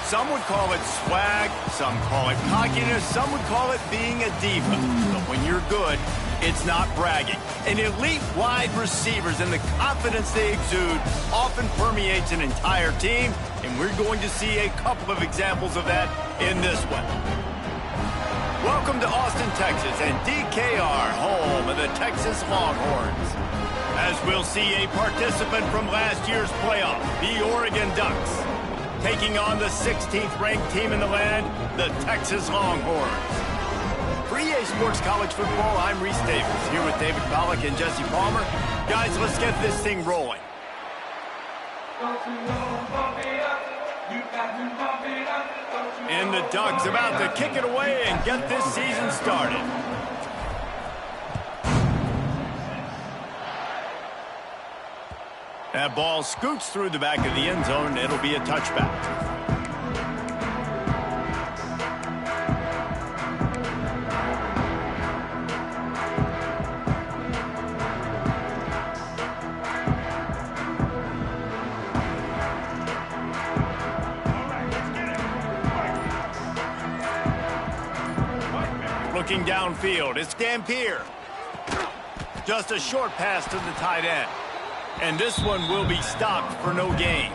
Some would call it swag, some call it cockiness, some would call it being a diva. But when you're good, it's not bragging. And elite wide receivers and the confidence they exude often permeates an entire team, and we're going to see a couple of examples of that in this one. Welcome to Austin, Texas, and DKR, home of the Texas Longhorns. As we'll see a participant from last year's playoff, the Oregon Ducks, taking on the 16th ranked team in the land, the Texas Longhorns. For EA Sports College Football, I'm Reese Davis, here with David Pollack and Jesse Palmer. Guys, let's get this thing rolling. And the Ducks about to kick it away and get this season started. That ball scoots through the back of the end zone. It'll be a touchback. Looking downfield, it's Dampier. Just a short pass to the tight end. And this one will be stopped for no gain.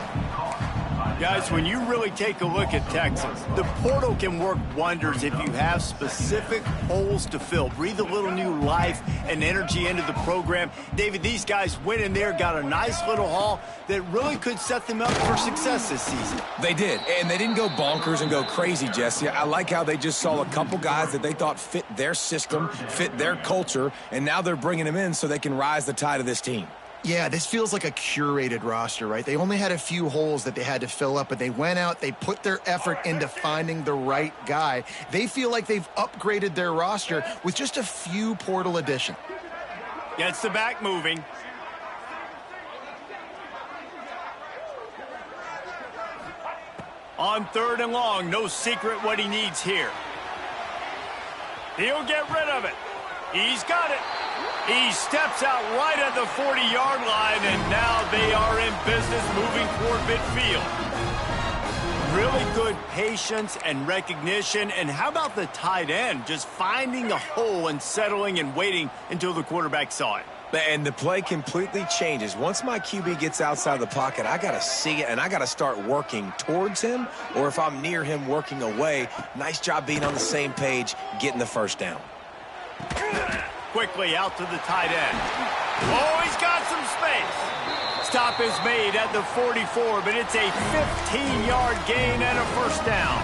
Guys, when you really take a look at Texas, the portal can work wonders if you have specific holes to fill. Breathe a little new life and energy into the program. David, these guys went in there, got a nice little haul that really could set them up for success this season. They did, and they didn't go bonkers and go crazy, Jesse. I like how they just saw a couple guys that they thought fit their system, fit their culture, and now they're bringing them in so they can rise the tide of this team. Yeah, this feels like a curated roster, right? They only had a few holes that they had to fill up, but they went out, they put their effort into finding the right guy. They feel like they've upgraded their roster with just a few portal additions. Gets the back moving. On 3rd and long, no secret what he needs here. He'll get rid of it. He's got it. He steps out right at the 40-yard line, and now they are in business moving toward midfield. Really good patience and recognition. And how about the tight end just finding a hole and settling and waiting until the quarterback saw it? And the play completely changes. Once my QB gets outside the pocket, I got to see it, and I got to start working towards him, or if I'm near him, working away. Nice job being on the same page, getting the first down. Quickly out to the tight end. Oh, he's got some space. Stop is made at the 44, but it's a 15-yard gain and a first down.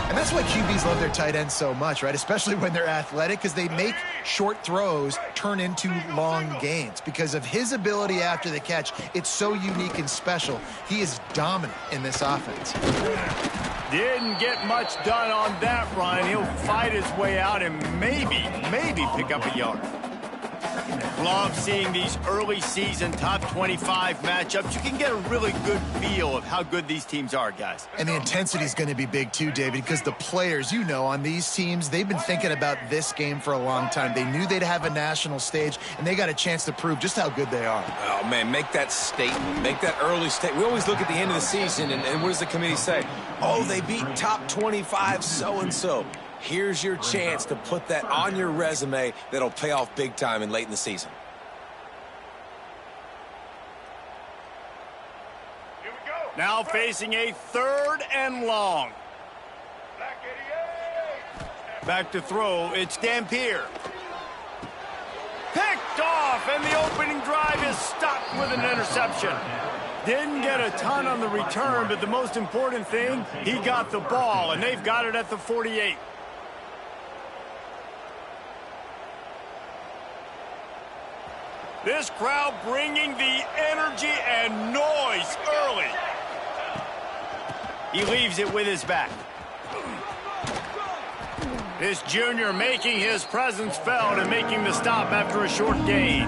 And that's why QBs love their tight ends so much, right? Especially when they're athletic, because they make short throws turn into long gains. Because of his ability after the catch, it's so unique and special. He is dominant in this offense. Didn't get much done on that run. He'll fight his way out and maybe pick up a yard. Love seeing these early season top 25 matchups. You can get a really good feel of how good these teams are, guys. And the intensity is going to be big too, David, because the players, you know, on these teams, they've been thinking about this game for a long time. They knew they'd have a national stage, and they got a chance to prove just how good they are. Oh, man, make that statement. Make that early statement. We always look at the end of the season, and what does the committee say? Oh, they beat top 25 so-and-so. Here's your chance to put that on your resume that'll pay off big time and late in the season. Here we go. Now facing a 3rd and long. Back to throw, it's Dampier. Picked off, and the opening drive is stopped with an interception. Didn't get a ton on the return, but the most important thing, he got the ball, and they've got it at the 48. This crowd bringing the energy and noise early. He leaves it with his back. This junior making his presence felt and making the stop after a short gain.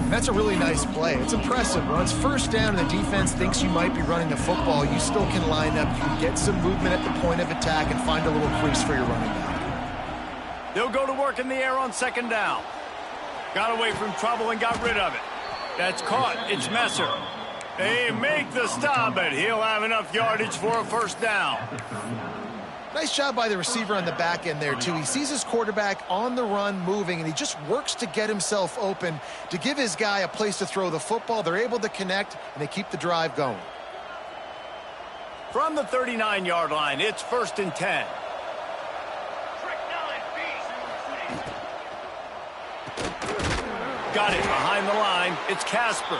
That's a really nice play. It's impressive. When it's first down and the defense thinks you might be running the football, you still can line up. You can get some movement at the point of attack and find a little crease for your running back. They'll go to work in the air on 2nd down. Got away from trouble and got rid of it. That's caught. It's Messer. They make the stop, but he'll have enough yardage for a first down. Nice job by the receiver on the back end there, too. He sees his quarterback on the run moving, and he just works to get himself open to give his guy a place to throw the football. They're able to connect, and they keep the drive going. From the 39-yard line, it's 1st and 10. Got it behind the line. It's Casper.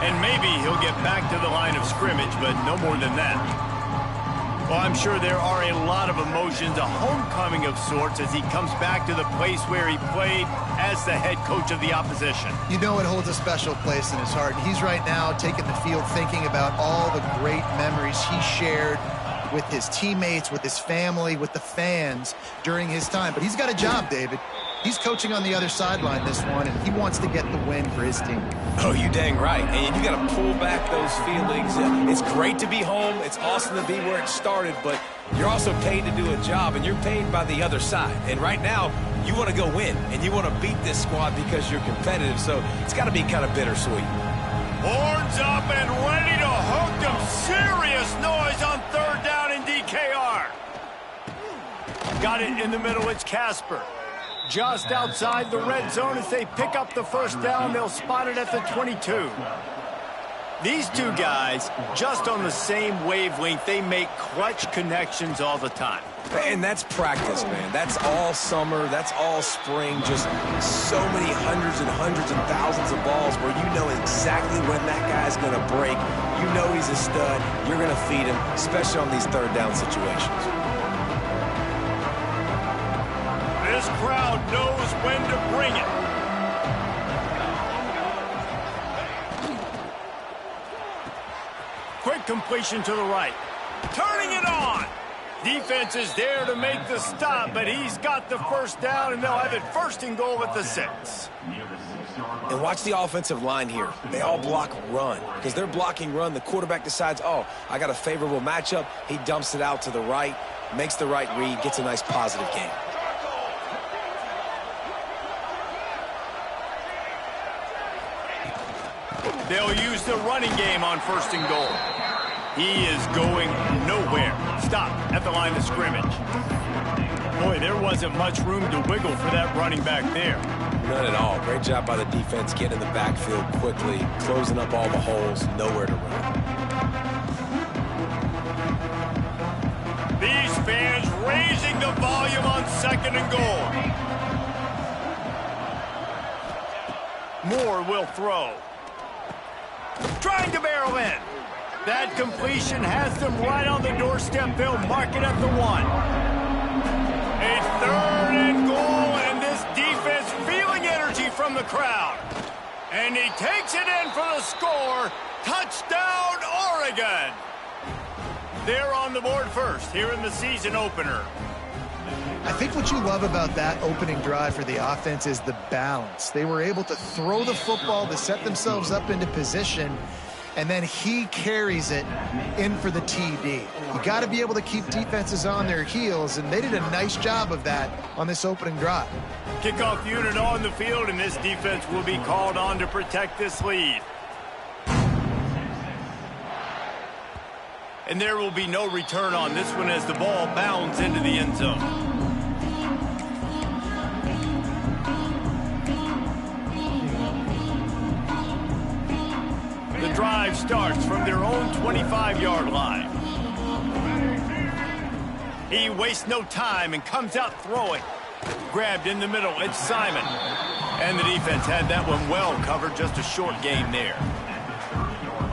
And maybe he'll get back to the line of scrimmage, but no more than that. Well, I'm sure there are a lot of emotions, a homecoming of sorts, as he comes back to the place where he played as the head coach of the opposition. You know it holds a special place in his heart. And he's right now taking the field thinking about all the great memories he shared with his teammates, with his family, with the fans during his time. But he's got a job, David. He's coaching on the other sideline this one, and he wants to get the win for his team. Oh, you dang right. And you got to pull back those feelings. It's great to be home. It's awesome to be where it started, but you're also paid to do a job, and you're paid by the other side. And right now, you want to go win, and you want to beat this squad because you're competitive, so it's got to be kind of bittersweet. Horns up and ready to hook them. Serious noise on 3rd down in DKR. Got it in the middle. It's Casper. Just outside the red zone as they pick up the first down. They'll spot it at the 22. These two guys, just on the same wavelength, they make clutch connections all the time. And that's practice, man. That's all summer. That's all spring. Just so many hundreds and thousands of balls where you know exactly when that guy's going to break. You know he's a stud. You're going to feed him, especially on these 3rd down situations. This crowd knows when to bring it. Quick completion to the right. Turning it on. Defense is there to make the stop, but he's got the first down, and they'll have it 1st and goal at the 6. And watch the offensive line here. They all block run. Because they're blocking run, the quarterback decides, oh, I got a favorable matchup. He dumps it out to the right, makes the right read, gets a nice positive gain. They'll use the running game on 1st and goal. He is going nowhere. Stop at the line of scrimmage. Boy, there wasn't much room to wiggle for that running back there. None at all. Great job by the defense getting in the backfield quickly, closing up all the holes, nowhere to run. These fans raising the volume on 2nd and goal. Moore will throw. Trying to barrel in. That completion has them right on the doorstep. They'll mark it at the 1. A 3rd and goal, and this defense feeling energy from the crowd. And he takes it in for the score. Touchdown, Oregon. They're on the board first here in the season opener. I think what you love about that opening drive for the offense is the balance. They were able to throw the football to set themselves up into position, and then he carries it in for the TD. You got to be able to keep defenses on their heels, and they did a nice job of that on this opening drive. Kickoff unit on the field, and this defense will be called on to protect this lead. And there will be no return on this one as the ball bounds into the end zone. The drive starts from their own 25-yard line. He wastes no time and comes out throwing. Grabbed in the middle, it's Simon. And the defense had that one well covered, just a short gain there.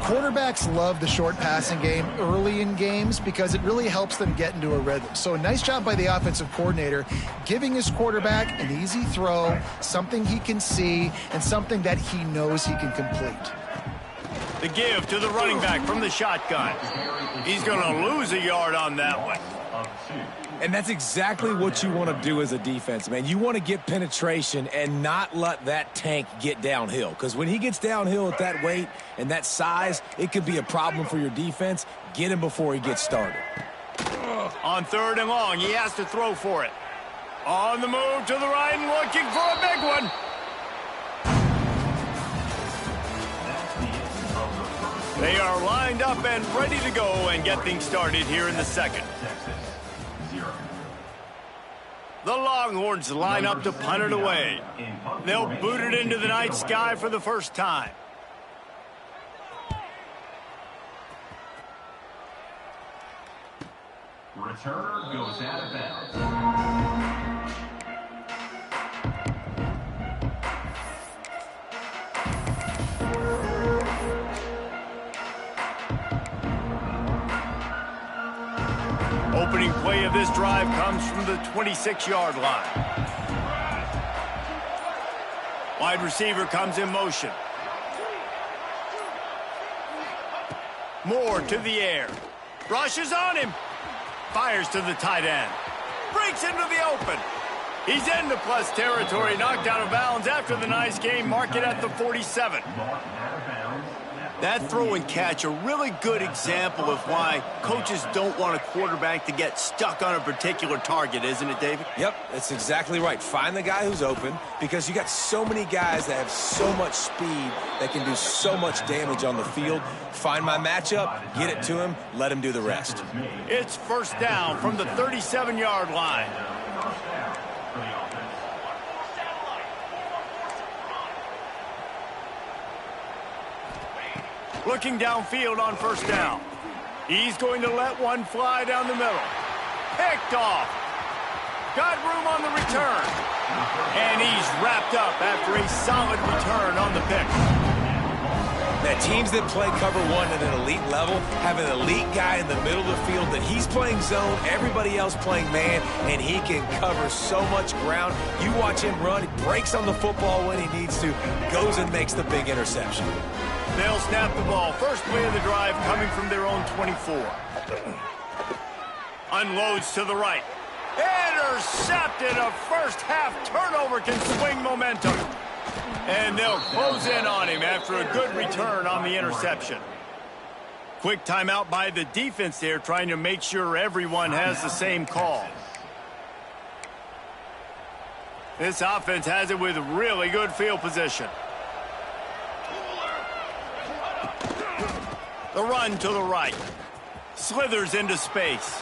Quarterbacks love the short passing game early in games because it really helps them get into a rhythm. So a nice job by the offensive coordinator giving his quarterback an easy throw, something he can see, and something that he knows he can complete. The give to the running back from the shotgun. He's going to lose a yard on that one. And that's exactly what you want to do as a defense, man. You want to get penetration and not let that tank get downhill. Because when he gets downhill at that weight and that size, it could be a problem for your defense. Get him before he gets started. On 3rd and long, he has to throw for it. On the move to the right and looking for a big one. They are lined up and ready to go and get things started here in the second. The Longhorns line up to punt it away. They'll boot it into the night sky for the first time. Returner goes out of bounds. Opening play of this drive comes from the 26-yard line. Wide receiver comes in motion. Moore to the air. Rushes on him. Fires to the tight end. Breaks into the open. He's into plus territory, knocked out of bounds after the nice game. Mark it at the 47. That throw and catch, a really good example of why coaches don't want a quarterback to get stuck on a particular target, isn't it, David? Yep, that's exactly right. Find the guy who's open, because you got so many guys that have so much speed that can do so much damage on the field. Find my matchup, get it to him, let him do the rest. It's first down from the 37-yard line. Looking downfield on first down. He's going to let one fly down the middle. Picked off. Got room on the return. And he's wrapped up after a solid return on the pick. Now, teams that play cover one at an elite level have an elite guy in the middle of the field that he's playing zone, everybody else playing man, and he can cover so much ground. You watch him run, he breaks on the football when he needs to, goes and makes the big interception. They'll snap the ball. First play of the drive coming from their own 24. Unloads to the right. Intercepted. A first half turnover can swing momentum. And they'll close in on him after a good return on the interception. Quick timeout by the defense there, trying to make sure everyone has the same call. This offense has it with really good field position. The run to the right. Slithers into space.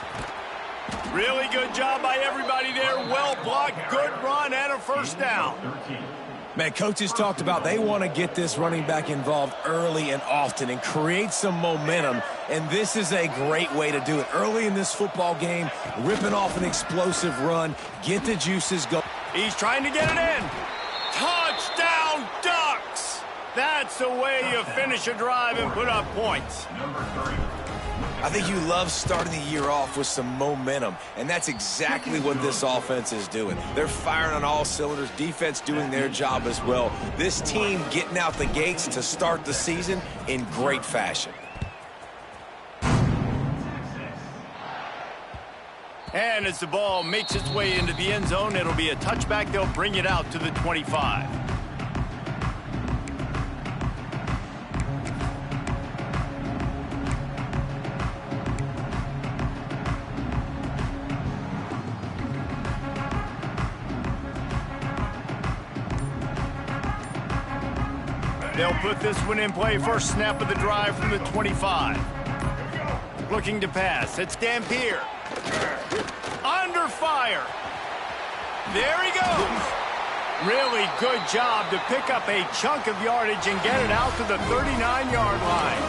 Really good job by everybody there. Well blocked, good run, and a first down. Man, coaches talked about they want to get this running back involved early and often and create some momentum, and this is a great way to do it. Early in this football game, ripping off an explosive run, get the juices going. He's trying to get it in. Touchdown, Ducks! That's the way you finish a drive and put up points. I think you love starting the year off with some momentum, and that's exactly what this offense is doing. They're firing on all cylinders, defense doing their job as well. This team getting out the gates to start the season in great fashion. And as the ball makes its way into the end zone, it'll be a touchback. They'll bring it out to the 25. They'll put this one in play. First snap of the drive from the 25. Looking to pass. It's Dampier. Under fire. There he goes. Really good job to pick up a chunk of yardage and get it out to the 39-yard line.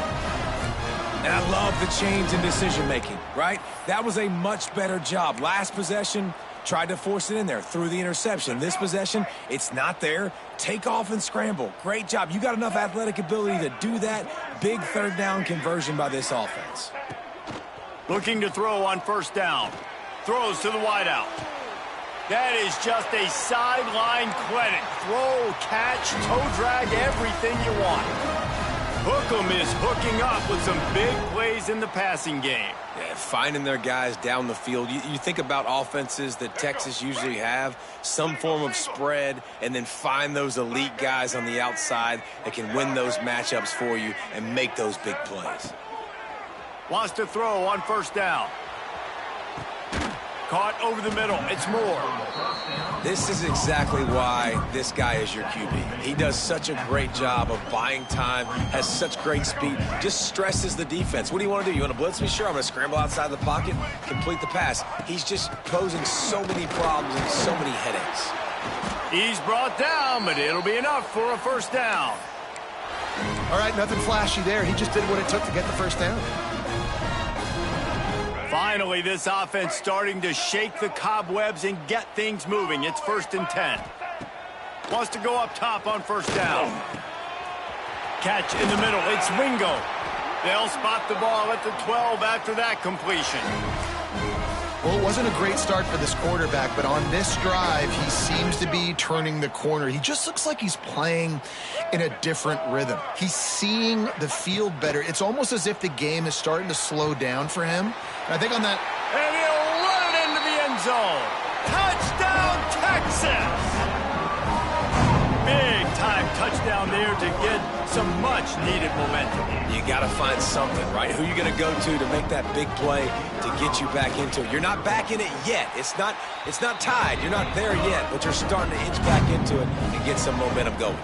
And I love the change in decision-making, right? That was a much better job. Last possession, tried to force it in there through the interception. This possession, it's not there. Take off and scramble. Great job. You got enough athletic ability to do that. Big third down conversion by this offense. Looking to throw on first down. Throws to the wideout. That is just a sideline clinic. Throw, catch, toe drag, everything you want. Hookem is hooking up with some big plays in the passing game. Yeah, finding their guys down the field. You think about offenses that Texas usually have, some form of spread, and then find those elite guys on the outside that can win those matchups for you and make those big plays. Wants to throw on first down. Caught over the middle. It's Moore. This is exactly why this guy is your QB. He does such a great job of buying time, has such great speed, just stresses the defense. What do you want to do? You want to blitz me? Sure, I'm going to scramble outside the pocket, complete the pass. He's just posing so many problems and so many headaches. He's brought down, but it'll be enough for a first down. All right, nothing flashy there. He just did what it took to get the first down. Finally, this offense starting to shake the cobwebs and get things moving. It's 1st and 10. Wants to go up top on first down. Catch in the middle. It's Wingo. They'll spot the ball at the 12 after that completion. Well, it wasn't a great start for this quarterback, but on this drive, he seems to be turning the corner. He just looks like he's playing in a different rhythm. He's seeing the field better. It's almost as if the game is starting to slow down for him. And I think on that... And he'll run it into the end zone. Touchdown, Texas! Big-time touchdown there to get some much-needed momentum. You got to find something, right? Who you going to go to make that big play to get you back into it? You're not back in it yet. It's not tied. You're not there yet, but you're starting to inch back into it and get some momentum going.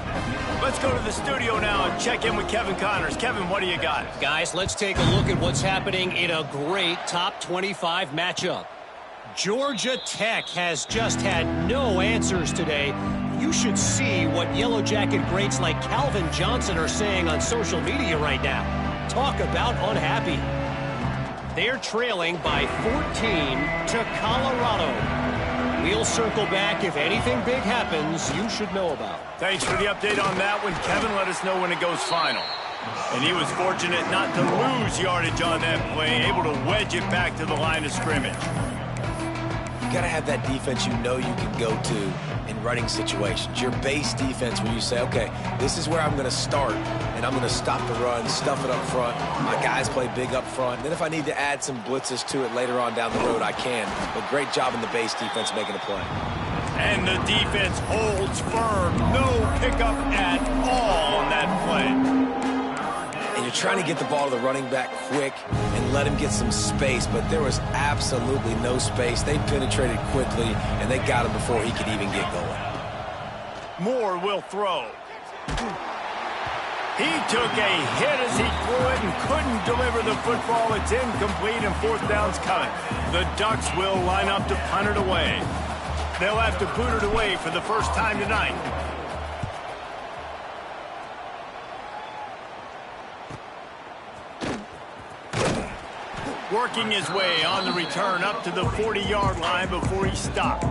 Let's go to the studio now and check in with Kevin Connors. Kevin, what do you got? Guys, let's take a look at what's happening in a great top 25 matchup. Georgia Tech has just had no answers today. You should see what Yellow Jacket greats like Calvin Johnson are saying on social media right now. Talk about unhappy. They're trailing by 14 to Colorado. We'll circle back if anything big happens you should know about. Thanks for the update on that one. Kevin, let us know when it goes final. And he was fortunate not to lose yardage on that play, able to wedge it back to the line of scrimmage. You got to have that defense you know you can go to in running situations. Your base defense where you say, okay, this is where I'm going to start, and I'm going to stop the run, stuff it up front. My guys play big up front. Then if I need to add some blitzes to it later on down the road, I can. But great job in the base defense making a play. And the defense holds firm. No pickup at all on that play. And you're trying to get the ball to the running back quick and let him get some space, but there was absolutely no space. They penetrated quickly, and they got him before he could even get going. Moore will throw. He took a hit as he threw it and couldn't deliver the football. It's incomplete, and fourth down's coming. The Ducks will line up to punt it away. They'll have to boot it away for the first time tonight. Working his way on the return up to the 40-yard line before he stopped.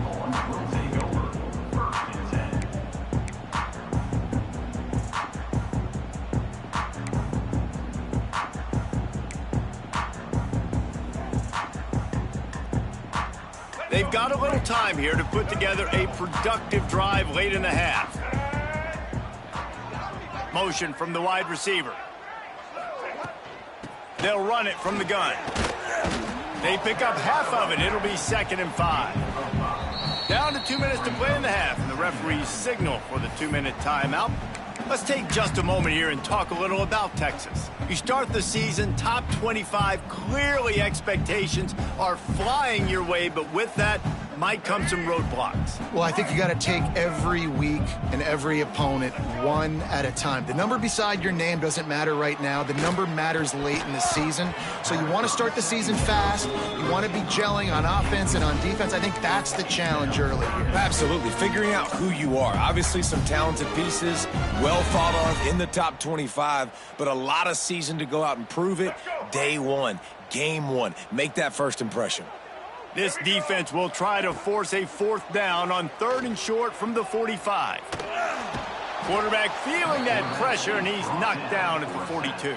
They've got a little time here to put together a productive drive late in the half. Motion from the wide receiver. They'll run it from the gun. They pick up half of it. It'll be 2nd and 5. Down to 2 minutes to play in the half, and the referees signal for the 2-minute timeout. Let's take just a moment here and talk a little about Texas. You start the season top 25. Clearly expectations are flying your way, but with that might come some roadblocks. Well, I think you got to take every week and every opponent one at a time. The number beside your name doesn't matter right now. The number matters late in the season. So you want to start the season fast. You want to be gelling on offense and on defense. I think that's the challenge early here. Absolutely. Figuring out who you are. Obviously some talented pieces, well thought of in the top 25, but a lot of season to go out and prove it. Day one, game one. Make that first impression. This defense will try to force a fourth down on 3rd and short from the 45. Quarterback feeling that pressure, and he's knocked down at the 42.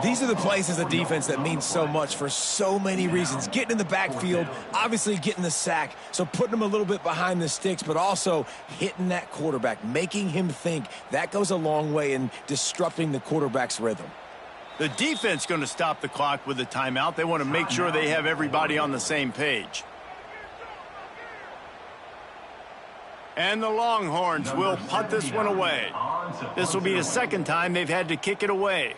These are the plays as a defense that mean so much for so many reasons. Getting in the backfield, obviously getting the sack, so putting him a little bit behind the sticks, but also hitting that quarterback, making him think. That goes a long way in disrupting the quarterback's rhythm. The defense going to stop the clock with a timeout. They want to make sure they have everybody on the same page. And the Longhorns will punt this one away. This will be the 2nd time they've had to kick it away.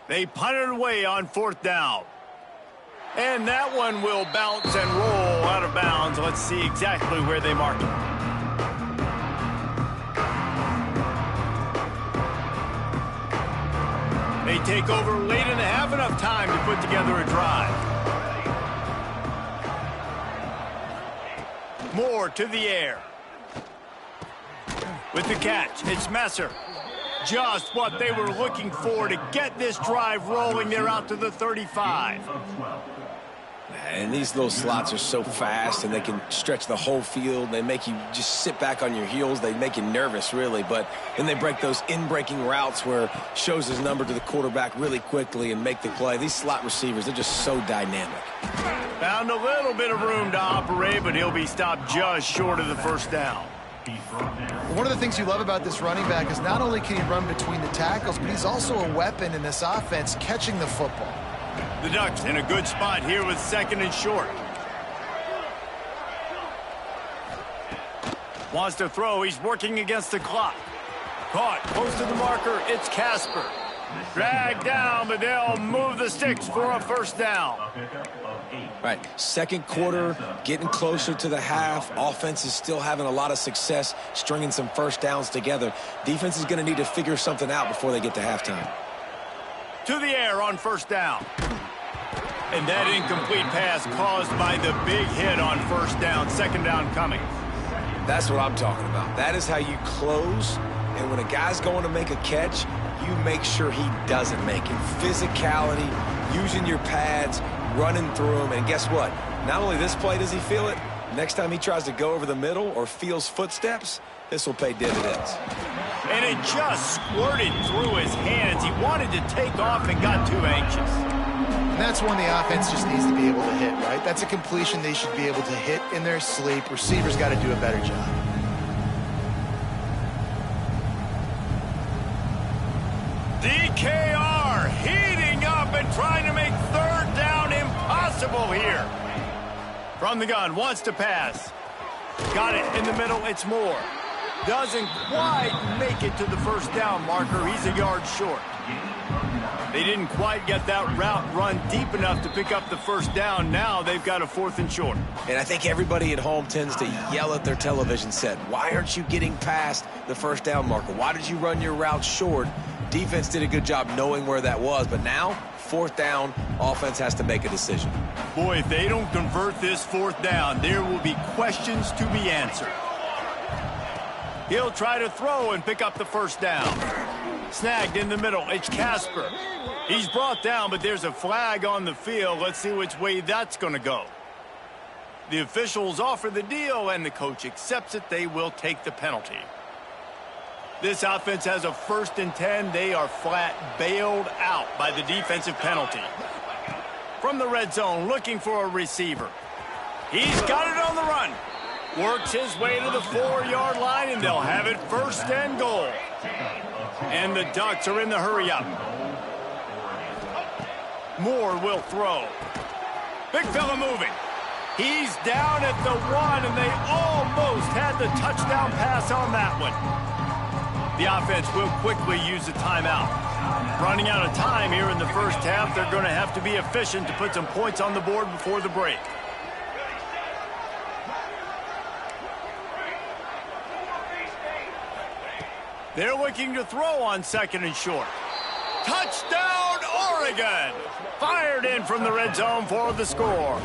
They punt it away on 4th down. And that one will bounce and roll out of bounds. Let's see exactly where they mark it. They take over late and have enough time to put together a drive. Moore to the air. With the catch, it's Messer. Just what they were looking for to get this drive rolling. They're out to the 35. And these little slots are so fast, and they can stretch the whole field. They make you just sit back on your heels. They make you nervous, really. But then they break those in-breaking routes where shows his number to the quarterback really quickly and make the play. These slot receivers, they're just so dynamic. Found a little bit of room to operate, but he'll be stopped just short of the 1st down. One of the things you love about this running back is not only can he run between the tackles, but he's also a weapon in this offense catching the football. The Ducks in a good spot here with 2nd and short. Wants to throw. He's working against the clock. Caught close to the marker. It's Casper. Dragged down, but they'll move the sticks for a 1st down. Right, 2nd quarter, getting closer to the half. Offense is still having a lot of success stringing some 1st downs together. Defense is going to need to figure something out before they get to halftime. To the air on 1st down. And that incomplete pass caused by the big hit on 1st down. 2nd down coming. That's what I'm talking about. That is how you close. And when a guy's going to make a catch, you make sure he doesn't make it. Physicality, using your pads, running through them. And guess what? Not only this play does he feel it, next time he tries to go over the middle or feels footsteps, this will pay dividends. And it just squirted through his hands. He wanted to take off and got too anxious. And that's one the offense just needs to be able to hit, right? That's a completion they should be able to hit in their sleep. Receivers got to do a better job. DKR heating up and trying to make 3rd down impossible here. From the gun, wants to pass. Got it in the middle, it's Moore. Doesn't quite make it to the 1st down marker. He's a yard short. They didn't quite get that route run deep enough to pick up the 1st down. Now they've got a 4th and short. And I think everybody at home tends to yell at their television set. Why aren't you getting past the 1st down marker? Why did you run your route short? Defense did a good job knowing where that was, but now 4th down, offense has to make a decision. Boy, if they don't convert this 4th down, there will be questions to be answered. He'll try to throw and pick up the 1st down. Snagged in the middle, it's Casper. He's brought down, but there's a flag on the field. Let's see which way that's going to go. The officials offer the deal, and the coach accepts it. They will take the penalty. This offense has a 1st and 10. They are flat bailed out by the defensive penalty. From the red zone, looking for a receiver. He's got it on the run. Works his way to the 4-yard line, and they'll have it 1st and goal. And the Ducks are in the hurry-up. Moore will throw. Big fella moving. He's down at the 1, and they almost had the touchdown pass on that one. The offense will quickly use a timeout. Running out of time here in the 1st half. They're going to have to be efficient to put some points on the board before the break. They're looking to throw on 2nd and short. Touchdown, Oregon! Fired in from the red zone for the score.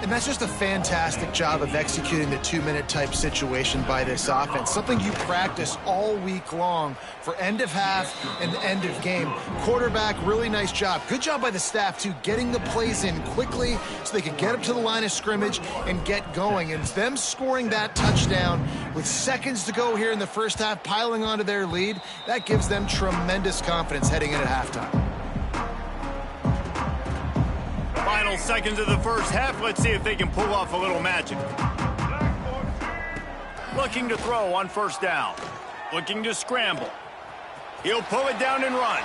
And that's just a fantastic job of executing the 2-minute type situation by this offense. Something you practice all week long for end of half and end of game. Quarterback, really nice job. Good job by the staff, too, getting the plays in quickly so they could get up to the line of scrimmage and get going. And them scoring that touchdown with seconds to go here in the 1st half, piling onto their lead, that gives them tremendous confidence heading in at halftime. Final seconds of the 1st half. Let's see if they can pull off a little magic. Looking to throw on 1st down. Looking to scramble. He'll pull it down and run.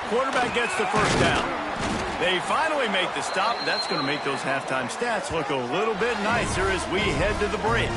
Quarterback gets the 1st down. They finally make the stop. That's going to make those halftime stats look a little bit nicer as we head to the break.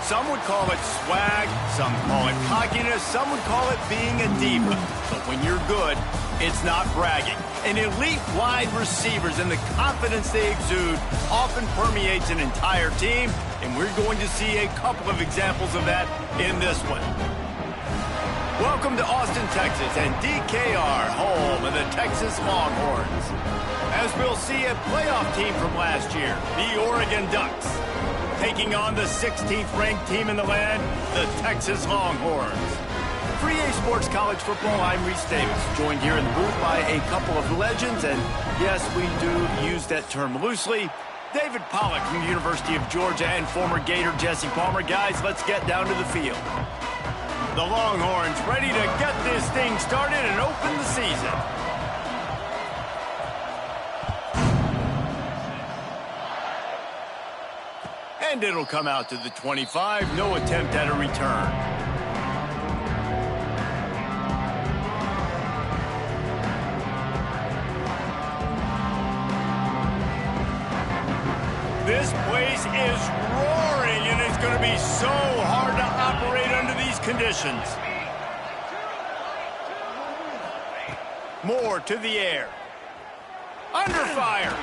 Some would call it swag, some call it cockiness, some would call it being a diva. But when you're good, it's not bragging. And elite wide receivers and the confidence they exude often permeates an entire team, and we're going to see a couple of examples of that in this one. Welcome to Austin, Texas, and DKR, home of the Texas Longhorns. As we'll see, a playoff team from last year, the Oregon Ducks, taking on the 16th ranked team in the land, the Texas Longhorns. For EA Sports College Football, I'm Reese Davis, joined here in the booth by a couple of legends, and yes, we do use that term loosely. David Pollack from the University of Georgia and former Gator Jesse Palmer. Guys, let's get down to the field. The Longhorns ready to get this thing started and open the season. And it'll come out to the 25. No attempt at a return. This place is roaring, and it's going to be so hard to operate under these conditions. Moore to the air. Under fire.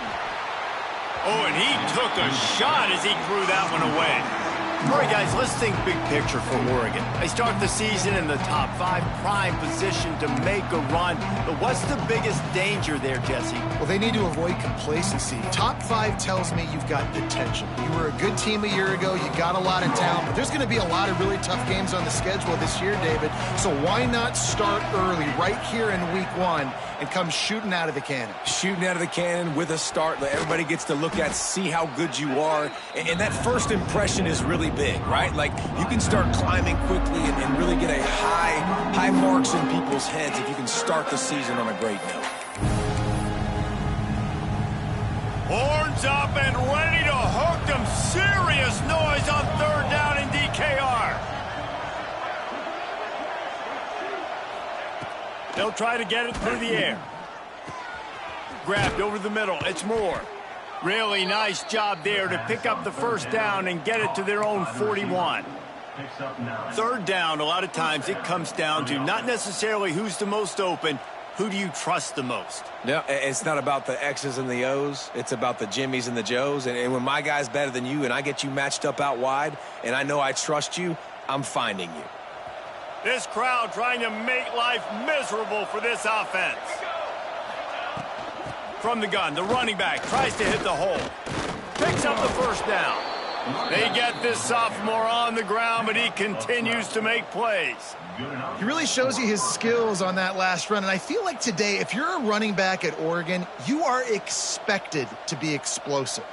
Oh, and he took a shot as he threw that one away. All right, guys, let's think big picture for Oregon. They start the season in the top 5, prime position to make a run. But what's the biggest danger there, Jesse? Well, they need to avoid complacency. Top 5 tells me you've got potential. You were a good team a year ago. You got a lot of talent. But there's going to be a lot of really tough games on the schedule this year, David. So why not start early right here in week 1 and come shooting out of the cannon? Shooting out of the cannon with a start that everybody gets to look at, see how good you are. And that first impression is really big, right? Like, you can start climbing quickly and really get a high marks in people's heads if you can start the season on a great note. Horns up and ready to hook them. Serious noise on 3rd down in DKR. They'll try to get it through the air. Grabbed over the middle. It's Moore. Really nice job there to pick up the 1st down and get it to their own 41. 3rd down, a lot of times it comes down to not necessarily who's the most open, who do you trust the most? No, it's not about the X's and the O's. It's about the Jimmies and the Joes. And when my guy's better than you and I get you matched up out wide and I know I trust you, I'm finding you. This crowd trying to make life miserable for this offense. From the gun, the running back tries to hit the hole. Picks up the 1st down. They get this sophomore on the ground, but he continues to make plays. He really shows you his skills on that last run. And I feel like today, if you're a running back at Oregon, you are expected to be explosive.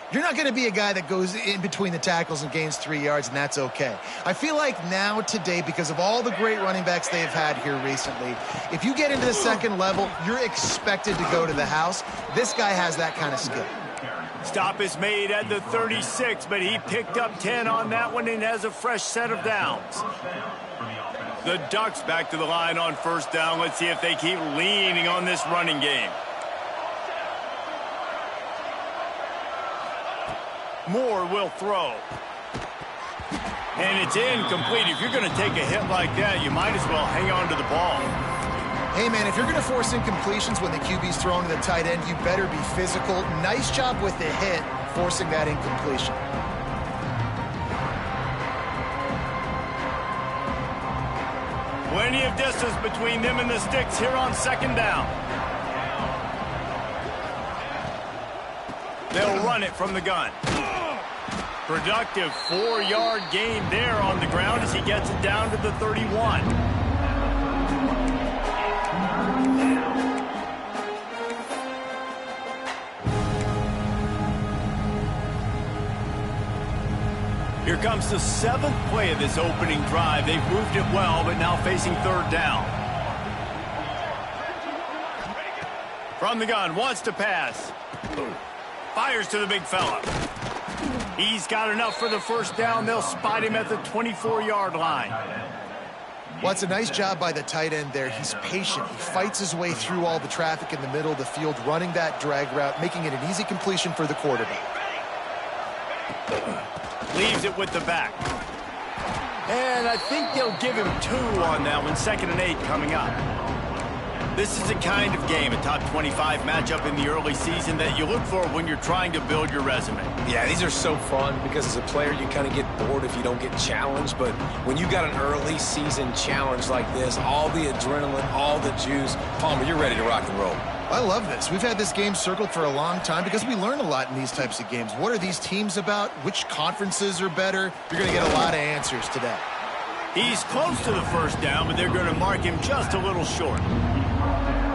You're not going to be a guy that goes in between the tackles and gains 3 yards, and that's okay. I feel like now, today, because of all the great running backs they've had here recently, if you get into the 2nd level, you're expected to go to the house. This guy has that kind of skill. Stop is made at the 36, but he picked up 10 on that one and has a fresh set of downs. The Ducks back to the line on 1st down. Let's see if they keep leaning on this running game. Moore will throw. And it's incomplete. If you're going to take a hit like that, you might as well hang on to the ball. Hey, man, if you're going to force incompletions when the QB's throwing to the tight end, you better be physical. Nice job with the hit, forcing that incompletion. Plenty of distance between them and the sticks here on 2nd down. They'll run it from the gun. Productive 4-yard gain there on the ground as he gets it down to the 31. Here comes the 7th play of this opening drive. They've moved it well, but now facing 3rd down. From the gun, wants to pass. Fires to the big fella. He's got enough for the 1st down. They'll spot him at the 24-yard line. Well, it's a nice job by the tight end there. He's patient. He fights his way through all the traffic in the middle of the field, running that drag route, making it an easy completion for the quarterback. Leaves it with the back. And I think they'll give him 2 on that one, 2nd and 8 coming up. This is the kind of game, a top 25 matchup in the early season, that you look for when you're trying to build your resume. Yeah, these are so fun because as a player, you kind of get bored if you don't get challenged. But when you got an early season challenge like this, all the adrenaline, all the juice, Palmer, you're ready to rock and roll. I love this. We've had this game circled for a long time because we learn a lot in these types of games. What are these teams about? Which conferences are better? You're going to get a lot of answers today. He's close to the first down, but they're going to mark him just a little short.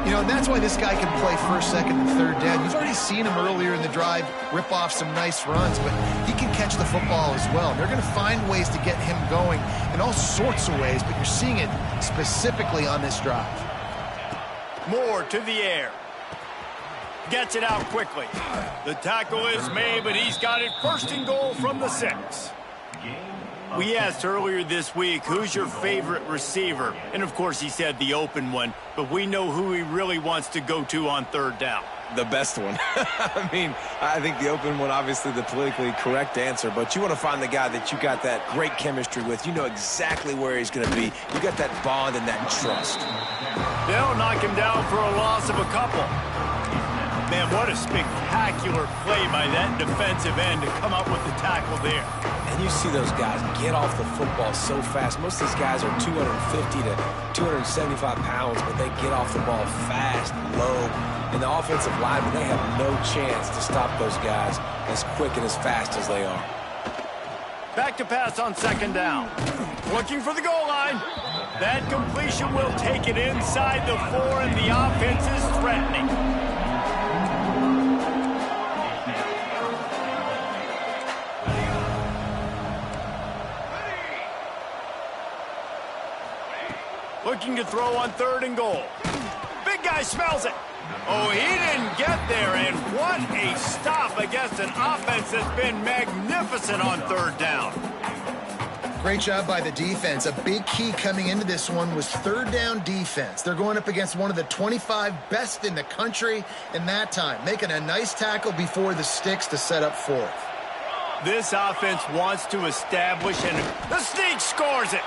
You know, and that's why this guy can play first, second, and third down. You've already seen him earlier in the drive rip off some nice runs, but he can catch the football as well. They're going to find ways to get him going in all sorts of ways, but you're seeing it specifically on this drive. Moore to the air. Gets it out quickly. The tackle is made, but he's got it 1st and goal from the 6. We asked earlier this week, who's your favorite receiver? And, of course, he said the open one, but we know who he really wants to go to on 3rd down. The best one. I mean, I think the open one, obviously the politically correct answer, but you want to find the guy that you got that great chemistry with. You know exactly where he's going to be. You got that bond and that trust. They'll knock him down for a loss of a couple. Man, what a spectacular play by that defensive end to come up with the tackle there. And you see those guys get off the football so fast. Most of these guys are 250 to 275 pounds, but they get off the ball fast, low. And the offensive linemen, they have no chance to stop those guys as quick and as fast as they are. Back to pass on 2nd down. Looking for the goal line. That completion will take it inside the 4, and the offense is threatening. Looking to throw on 3rd and goal. Big guy smells it. Oh, he didn't get there, and what a stop against an offense that's been magnificent on 3rd down. Great job by the defense. A big key coming into this one was 3rd down defense. They're going up against one of the 25 best in the country in that time, making a nice tackle before the sticks to set up 4th. This offense wants to establish, and the sneak scores it.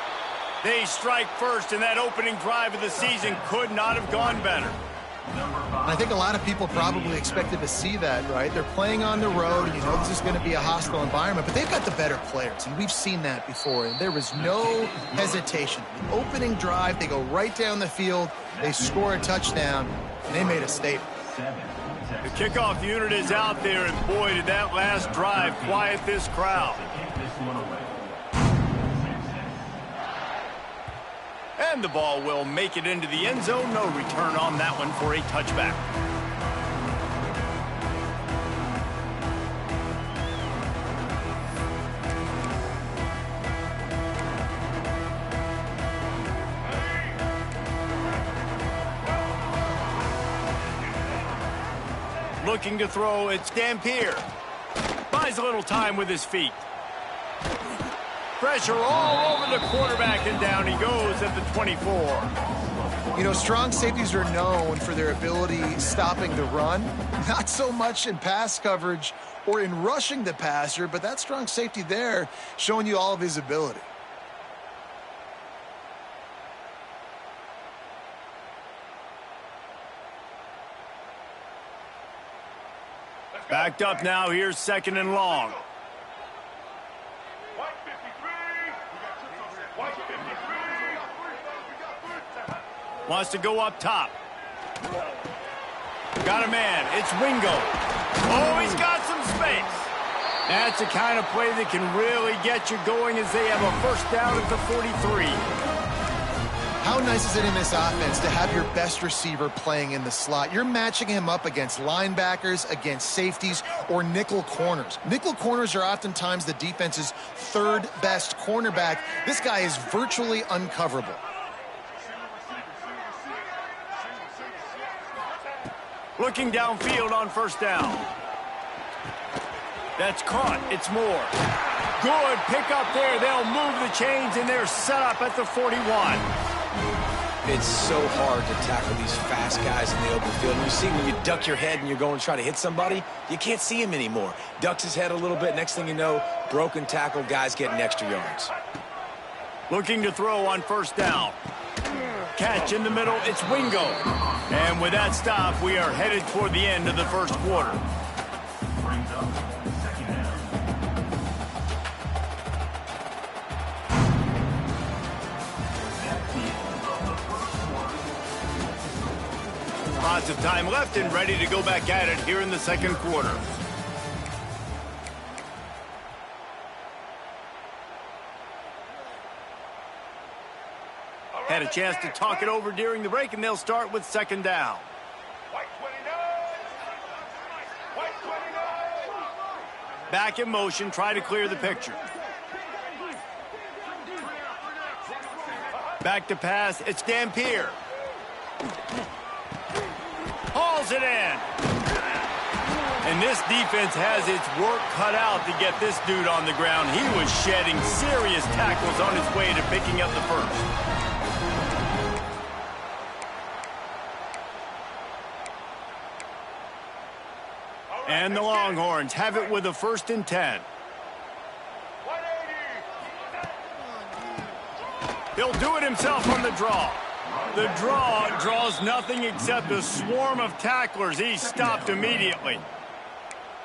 They strike first, and that opening drive of the season could not have gone better. I think a lot of people probably expected to see that, right? They're playing on the road, and you know this is going to be a hostile environment, but they've got the better players, and we've seen that before, and there was no hesitation. The opening drive, they go right down the field, they score a touchdown, and they made a statement. The kickoff unit is out there, and boy, did that last drive quiet this crowd. And the ball will make it into the end zone. No return on that one for a touchback. Looking to throw, it's Dampier. Buys a little time with his feet. Pressure all over the quarterback, and down he goes at the 24. You know, strong safeties are known for their ability stopping the run. Not so much in pass coverage or in rushing the passer, but that strong safety there showing you all of his ability. Backed up now, here's 2nd and long. Wants to go up top. Got a man. It's Wingo. Oh, he's got some space. That's the kind of play that can really get you going as they have a 1st down at the 43. How nice is it in this offense to have your best receiver playing in the slot? You're matching him up against linebackers, against safeties, or nickel corners. Nickel corners are oftentimes the defense's 3rd best cornerback. This guy is virtually uncoverable. Looking downfield on 1st down. That's caught. It's Moore. Good pickup there. They'll move the chains, and they're set up at the 41. It's so hard to tackle these fast guys in the open field. And you see when you duck your head and you're going to try to hit somebody, you can't see him anymore. Ducks his head a little bit. Next thing you know, broken tackle, guys getting extra yards. Looking to throw on first down. Catch in the middle, it's Wingo. And with that stop, we are headed toward the end of the first quarter. Brings up second down. Lots of time left and ready to go back at it here in the second quarter. Had a chance to talk it over during the break, and they'll start with second down. Back in motion, try to clear the picture. Back to pass, it's Dampier. Hauls it in. And this defense has its work cut out to get this dude on the ground. He was shedding serious tackles on his way to picking up the first. And the Longhorns have it with a 1st and 10. He'll do it himself on the draw. The draw draws nothing except a swarm of tacklers. He's stopped immediately.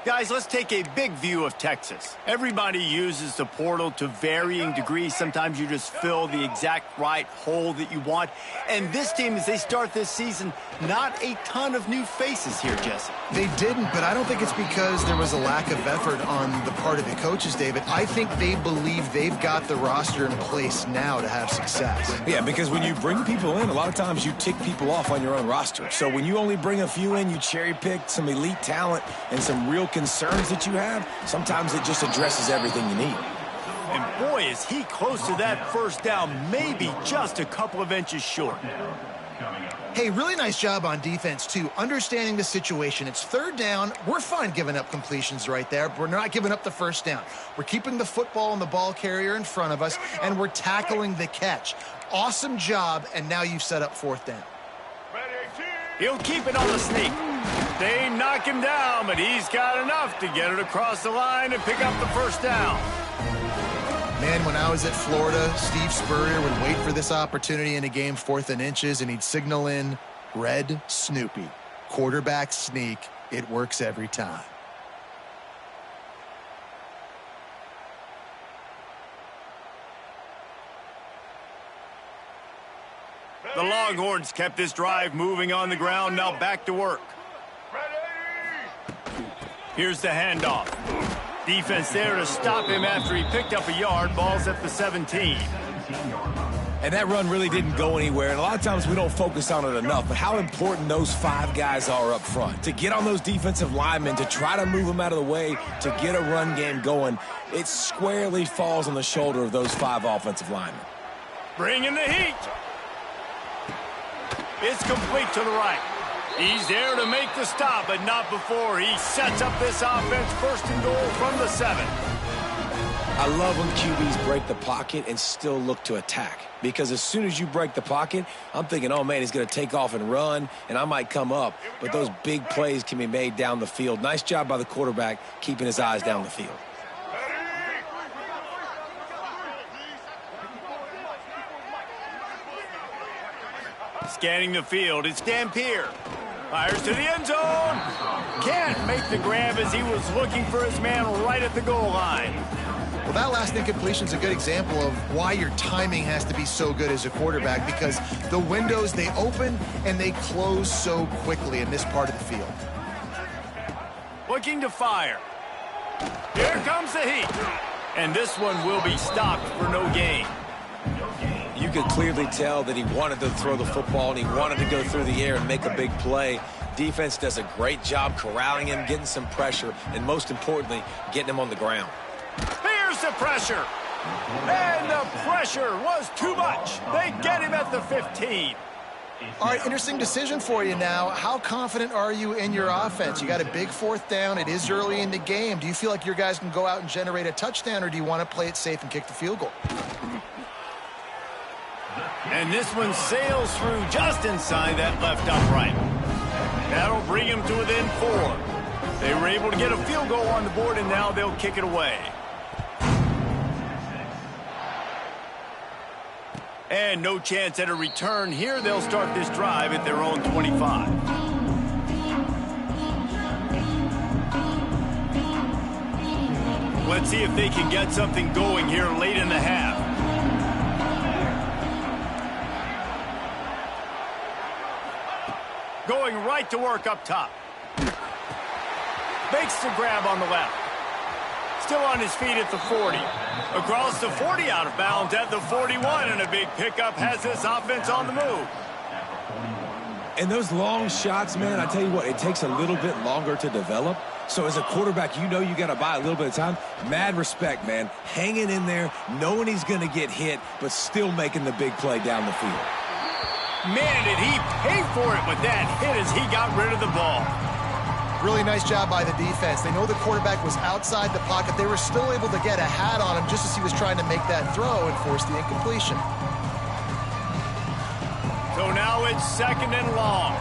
Guys, let's take a big view of Texas. Everybody uses the portal to varying degrees. Sometimes you just fill the exact right hole that you want. And this team, as they start this season, not a ton of new faces here, Jesse. They didn't, but I don't think it's because there was a lack of effort on the part of the coaches, David. I think they believe they've got the roster in place now to have success. Yeah, because when you bring people in, a lot of times you tick people off on your own roster. So when you only bring a few in, you cherry-pick some elite talent and some real concerns that you have, sometimes it just addresses everything you need. And boy, is he close to that first down, maybe just a couple of inches short. Hey, really nice job on defense, too, understanding the situation. It's 3rd down. We're fine giving up completions right there. But we're not giving up the first down. We're keeping the football and the ball carrier in front of us, and we're tackling the catch. Awesome job, and now you've set up 4th down. He'll keep it on the sneak. They knock him down, but he's got enough to get it across the line and pick up the first down. Man, when I was at Florida, Steve Spurrier would wait for this opportunity in a game 4th and inches, and he'd signal in Red Snoopy. Quarterback sneak. It works every time. The Longhorns kept this drive moving on the ground. Now back to work. Here's the handoff. Defense there to stop him after he picked up a yard. Ball's at the 17. And that run really didn't go anywhere. And a lot of times we don't focus on it enough. But how important those 5 guys are up front. To get on those defensive linemen, to try to move them out of the way, to get a run game going, it squarely falls on the shoulder of those 5 offensive linemen. Bringing the heat. It's complete to the right. He's there to make the stop, but not before he sets up this offense 1st and goal from the 7. I love when QBs break the pocket and still look to attack. Because as soon as you break the pocket, I'm thinking, oh, man, he's going to take off and run, and I might come up. But those big plays can be made down the field. Nice job by the quarterback keeping his eyes down the field. Scanning the field, it's Dampier. Fires to the end zone. Can't make the grab as he was looking for his man right at the goal line. Well, that last incompletion is a good example of why your timing has to be so good as a quarterback, because the windows, they open and they close so quickly in this part of the field. Looking to fire. Here comes the heat. And this one will be stopped for no gain. You could clearly tell that he wanted to throw the football and he wanted to go through the air and make a big play. Defense does a great job corralling him, getting some pressure, and most importantly, getting him on the ground. Here's the pressure. And the pressure was too much. They get him at the 15. All right, interesting decision for you now. How confident are you in your offense? You got a big 4th down. It is early in the game. Do you feel like your guys can go out and generate a touchdown, or do you want to play it safe and kick the field goal? And this one sails through just inside that left upright. That'll bring him to within 4. They were able to get a field goal on the board, and now they'll kick it away. And no chance at a return here. They'll start this drive at their own 25. Let's see if they can get something going here late in the half. Going right to work up top. Makes the grab on the left. Still on his feet at the 40. Across the 40, out of bounds at the 41, and a big pickup has this offense on the move. And those long shots, man, I tell you what, it takes a little bit longer to develop. So as a quarterback, you know you got to buy a little bit of time. Mad respect, man. Hanging in there, knowing he's going to get hit, but still making the big play down the field. Man, did he pay for it with that hit as he got rid of the ball. Really nice job by the defense. They know the quarterback was outside the pocket. They were still able to get a hat on him just as he was trying to make that throw and force the incompletion. So now it's 2nd and long.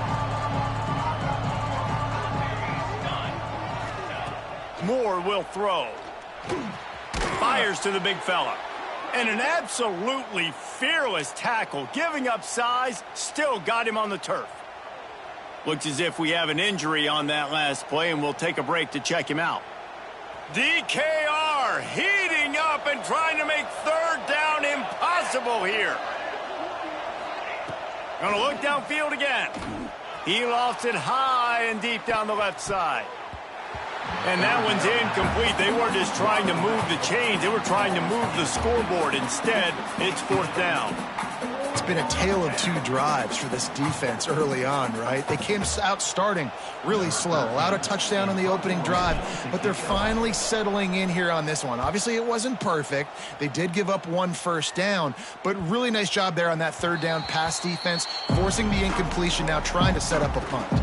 Moore will throw. Fires to the big fella. And an absolutely fearless tackle. Giving up size, still got him on the turf. Looks as if we have an injury on that last play, and we'll take a break to check him out. DKR heating up and trying to make 3rd down impossible here. Gonna look downfield again. He lost it high and deep down the left side. And that one's incomplete. They weren't just trying to move the chains. They were trying to move the scoreboard. Instead, it's 4th down. It's been a tale of 2 drives for this defense early on, right? They came out starting really slow, allowed a touchdown on the opening drive, but they're finally settling in here on this one. Obviously, it wasn't perfect. They did give up 1 first down, but really nice job there on that 3rd down pass defense, forcing the incompletion, now trying to set up a punt.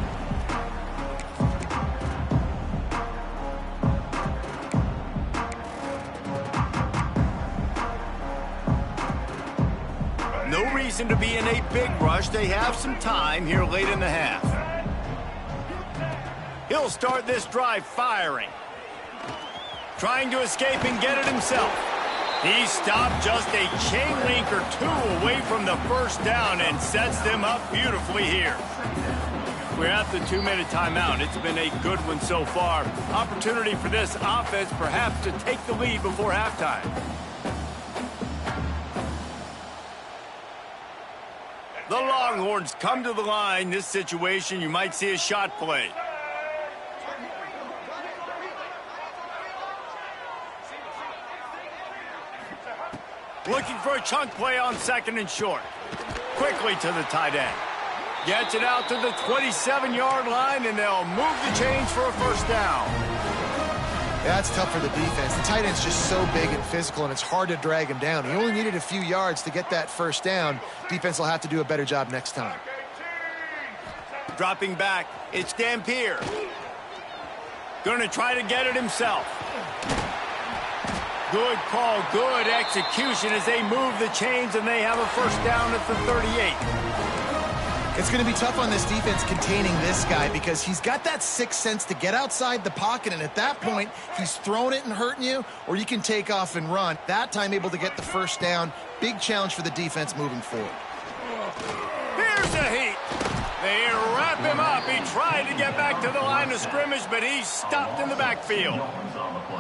No reason to be in a big rush. They have some time here late in the half. He'll start this drive firing. Trying to escape and get it himself. He stopped just a chain link or 2 away from the first down and sets them up beautifully here. We're at the 2-minute timeout. It's been a good one so far. Opportunity for this offense perhaps to take the lead before halftime. The Longhorns come to the line. This situation, you might see a shot play. Looking for a chunk play on 2nd and short. Quickly to the tight end. Gets it out to the 27-yard line, and they'll move the chains for a first down. That's tough for the defense. The tight end's just so big and physical, and it's hard to drag him down. He only needed a few yards to get that first down. Defense will have to do a better job next time. Dropping back, it's Dampier. Going to try to get it himself. Good call, good execution as they move the chains, and they have a first down at the 38. It's going to be tough on this defense containing this guy because he's got that 6th sense to get outside the pocket, and at that point, he's throwing it and hurting you, or you can take off and run. That time able to get the first down. Big challenge for the defense moving forward. Here's the heat. They wrap him up. He tried to get back to the line of scrimmage, but he's stopped in the backfield.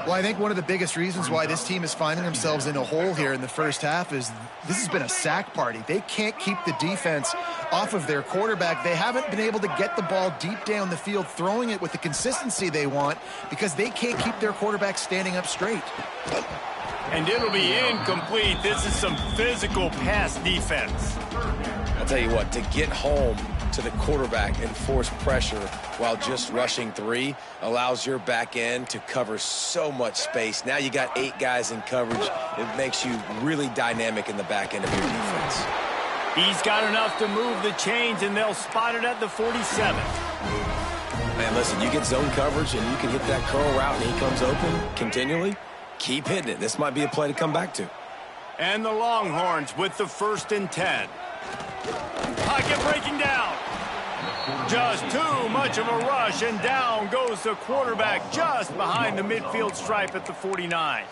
Well, I think one of the biggest reasons why this team is finding themselves in a hole here in the first half is this has been a sack party. They can't keep the defense off of their quarterback. They haven't been able to get the ball deep down the field, throwing it with the consistency they want because they can't keep their quarterback standing up straight. And it'll be incomplete. This is some physical pass defense. I'll tell you what, to get home to the quarterback and force pressure while just rushing 3 allows your back end to cover so much space. Now you got 8 guys in coverage. It makes you really dynamic in the back end of your defense. He's got enough to move the chains, and they'll spot it at the 47. Man, listen, you get zone coverage and you can hit that curl route and he comes open continually. Keep hitting it. This might be a play to come back to. And the Longhorns with the 1st and 10. Pocket breaking down. Just too much of a rush, and down goes the quarterback just behind the midfield stripe at the 49.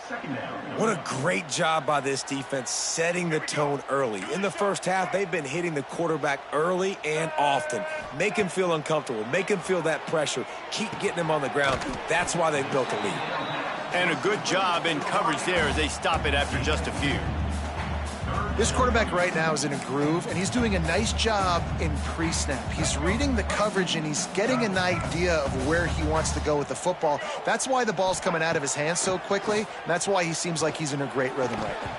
What a great job by this defense setting the tone early. In the first half, they've been hitting the quarterback early and often. Make him feel uncomfortable. Make him feel that pressure. Keep getting him on the ground. That's why they've built a lead. And a good job in coverage there as they stop it after just a few. This quarterback right now is in a groove, and he's doing a nice job in pre-snap. He's reading the coverage, and he's getting an idea of where he wants to go with the football. That's why the ball's coming out of his hands so quickly, and that's why he seems like he's in a great rhythm right now.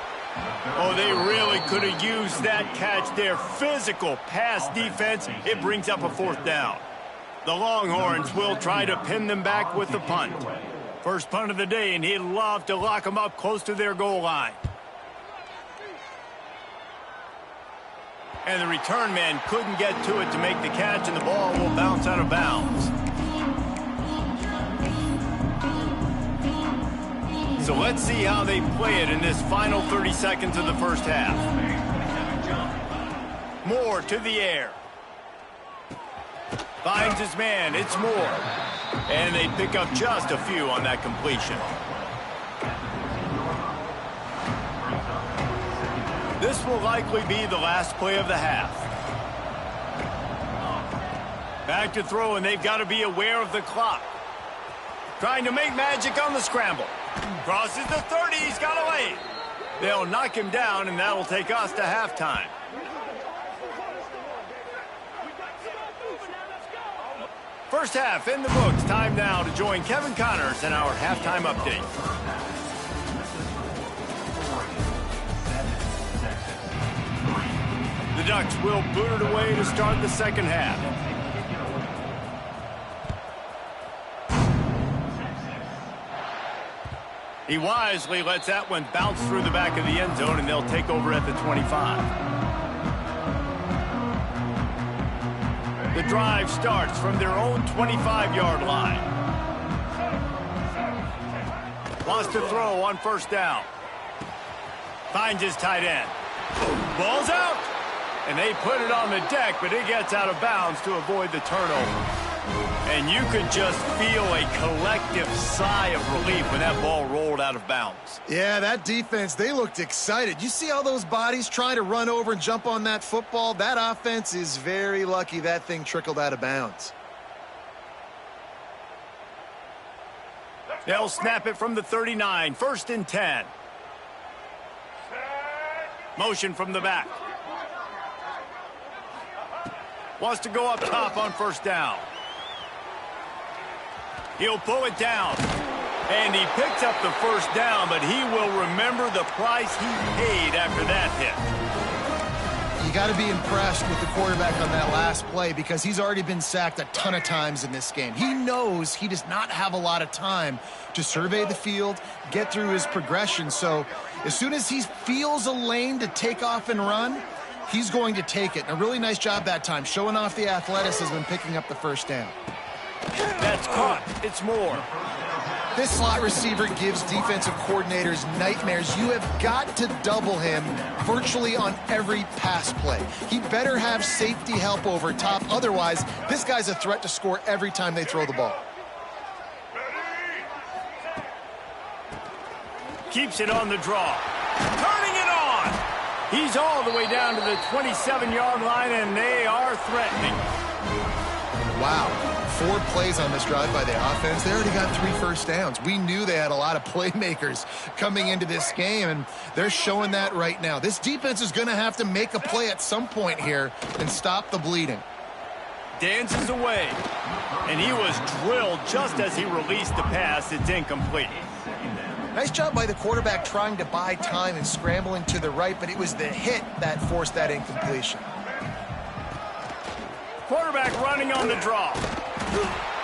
Oh, they really could have used that catch there. Physical pass defense. It brings up a 4th down. The Longhorns will try to pin them back with the punt. First punt of the day, and he'd love to lock them up close to their goal line. And the return man couldn't get to it to make the catch, and the ball will bounce out of bounds. So let's see how they play it in this final 30 seconds of the first half. Moore to the air. Finds his man. It's Moore. And they pick up just a few on that completion. This will likely be the last play of the half. Back to throw, and they've got to be aware of the clock. Trying to make magic on the scramble. Crosses the 30, he's got a lane. They'll knock him down, and that'll take us to halftime. First half in the books. Time now to join Kevin Connors in our halftime update. The Ducks will boot it away to start the second half. He wisely lets that one bounce through the back of the end zone, and they'll take over at the 25. The drive starts from their own 25-yard line. Wants to throw on first down. Finds his tight end. Ball's out. And they put it on the deck, but it gets out of bounds to avoid the turnover. And you could just feel a collective sigh of relief when that ball rolled out of bounds. Yeah, that defense, they looked excited. You see all those bodies trying to run over and jump on that football? That offense is very lucky that thing trickled out of bounds. They'll snap it from the 39, 1st and 10. Motion from the back. Wants to go up top on first down. He'll pull it down. And he picks up the first down, but he will remember the price he paid after that hit. You got to be impressed with the quarterback on that last play because he's already been sacked a ton of times in this game. He knows he does not have a lot of time to survey the field, get through his progression. So as soon as he feels a lane to take off and run, he's going to take it. And a really nice job that time, showing off the athleticism and picking up the first down. That's caught. It's Moore. This slot receiver gives defensive coordinators nightmares. You have got to double him virtually on every pass play. He better have safety help over top. Otherwise, this guy's a threat to score every time they throw the ball. Keeps it on the draw. Turning it on. He's all the way down to the 27-yard line, and they are threatening. Wow. 4 plays on this drive by the offense. They already got 3 first downs. We knew they had a lot of playmakers coming into this game, and they're showing that right now. This defense is going to have to make a play at some point here and stop the bleeding. Dances away, and he was drilled just as he released the pass. It's incomplete. Nice job by the quarterback trying to buy time and scrambling to the right, but it was the hit that forced that incompletion. Quarterback running on the draw.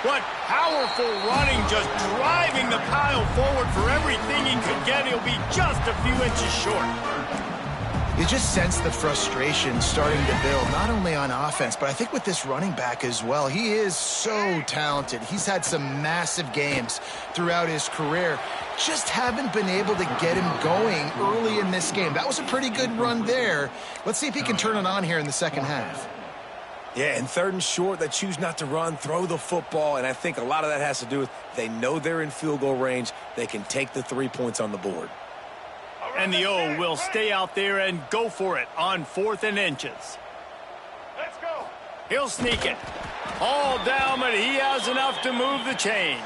What powerful running, just driving the pile forward for everything he could get. He'll be just a few inches short. You just sense the frustration starting to build, not only on offense, but I think with this running back as well. He is so talented. He's had some massive games throughout his career. Just haven't been able to get him going early in this game. That was a pretty good run there. Let's see if he can turn it on here in the second half. Yeah, and 3rd and short, they choose not to run, throw the football, and I think a lot of that has to do with they know they're in field goal range. They can take the 3 points on the board. And the O will stay out there and go for it on 4th and inches. Let's go. He'll sneak it. All down, but he has enough to move the chains.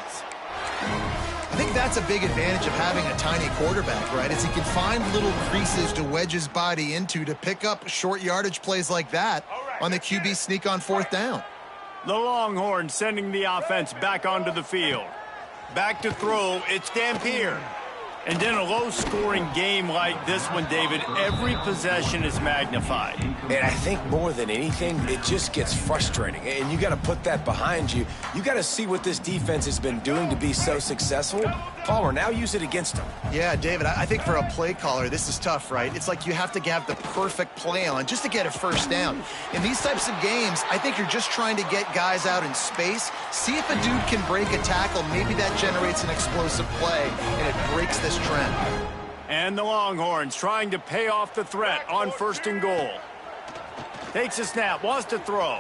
I think that's a big advantage of having a tiny quarterback, right? Is he can find little creases to wedge his body into to pick up short yardage plays like that on the QB sneak on 4th down. The Longhorns sending the offense back onto the field. Back to throw, it's Dampier. And in a low-scoring game like this one, David, every possession is magnified. And I think more than anything, it just gets frustrating. And you got to put that behind you. You got to see what this defense has been doing to be so successful. Palmer, now use it against them. Yeah, David, I think for a play caller, this is tough, right? It's like you have to have the perfect play on just to get a first down. In these types of games, I think you're just trying to get guys out in space, see if a dude can break a tackle. Maybe that generates an explosive play, and it breaks this trend. And the Longhorns trying to pay off the threat on 1st and goal. Takes a snap, wants to throw.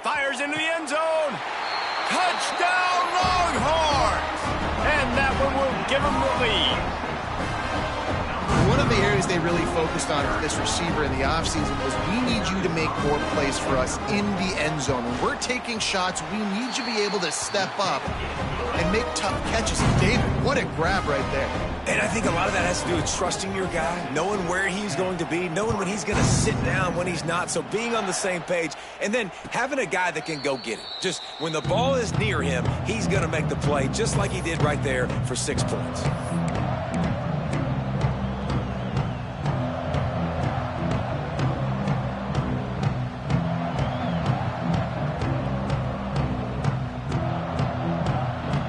Fires into the end zone. Touchdown, Longhorns! And that one will give them the lead. One of the areas they really focused on for this receiver in the offseason was we need you to make more plays for us in the end zone. When we're taking shots, we need you to be able to step up and make tough catches. David, what a grab right there. And I think a lot of that has to do with trusting your guy, knowing where he's going to be, knowing when he's going to sit down, when he's not. So being on the same page, and then having a guy that can go get it. Just when the ball is near him, he's going to make the play just like he did right there for 6 points.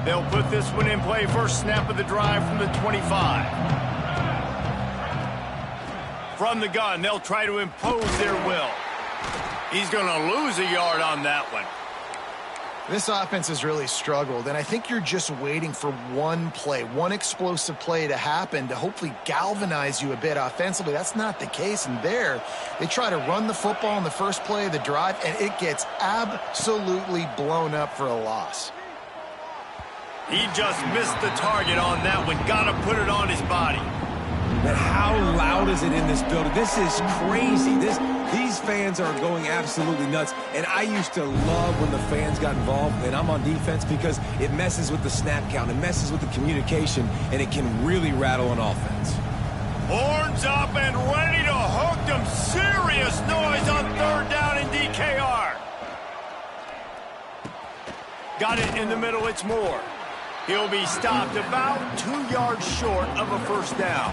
They'll put this one in play. First snap of the drive from the 25. From the gun, they'll try to impose their will. He's going to lose a yard on that one. This offense has really struggled, and I think you're just waiting for one play, one explosive play to happen to hopefully galvanize you a bit offensively. That's not the case, and there they try to run the football in the first play of the drive, and it gets absolutely blown up for a loss. He just missed the target on that one. Got to put it on his body. But how loud is it in this building? This is crazy. These fans are going absolutely nuts. And I used to love when the fans got involved, and I'm on defense, because it messes with the snap count. It messes with the communication, and it can really rattle an offense. Horns up and ready to hook them. Serious noise on 3rd down in DKR. Got it in the middle. It's Moore. He'll be stopped about 2 yards short of a first down.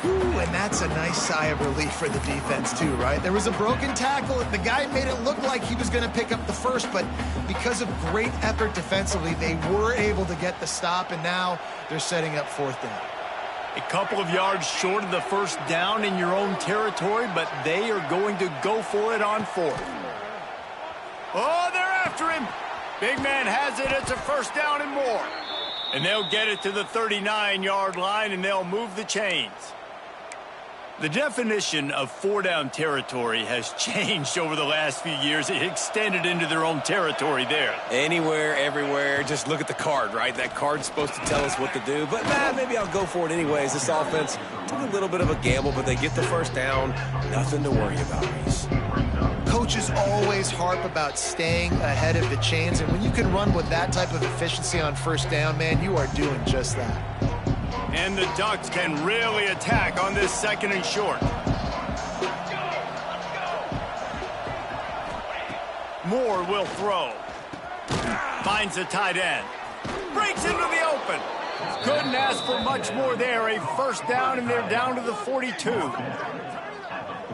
Ooh, and that's a nice sigh of relief for the defense too, right? There was a broken tackle. The guy made it look like he was going to pick up the first, but because of great effort defensively, they were able to get the stop, and now they're setting up 4th down. A couple of yards short of the first down in your own territory, but they are going to go for it on 4th. Oh, they're after him. Big man has it. It's a first down and more. And they'll get it to the 39-yard line, and they'll move the chains. The definition of 4-down territory has changed over the last few years. It extended into their own territory there. Anywhere, everywhere, just look at the card, right? That card's supposed to tell us what to do. But maybe I'll go for it anyways. This offense took a little bit of a gamble, but they get the first down. Nothing to worry about, Reese. Coaches always harp about staying ahead of the chains, and when you can run with that type of efficiency on first down, man, you are doing just that. And the Ducks can really attack on this 2nd and short. Moore will throw. Finds the tight end. Breaks into the open. Couldn't ask for much more there. A first down, and they're down to the 42.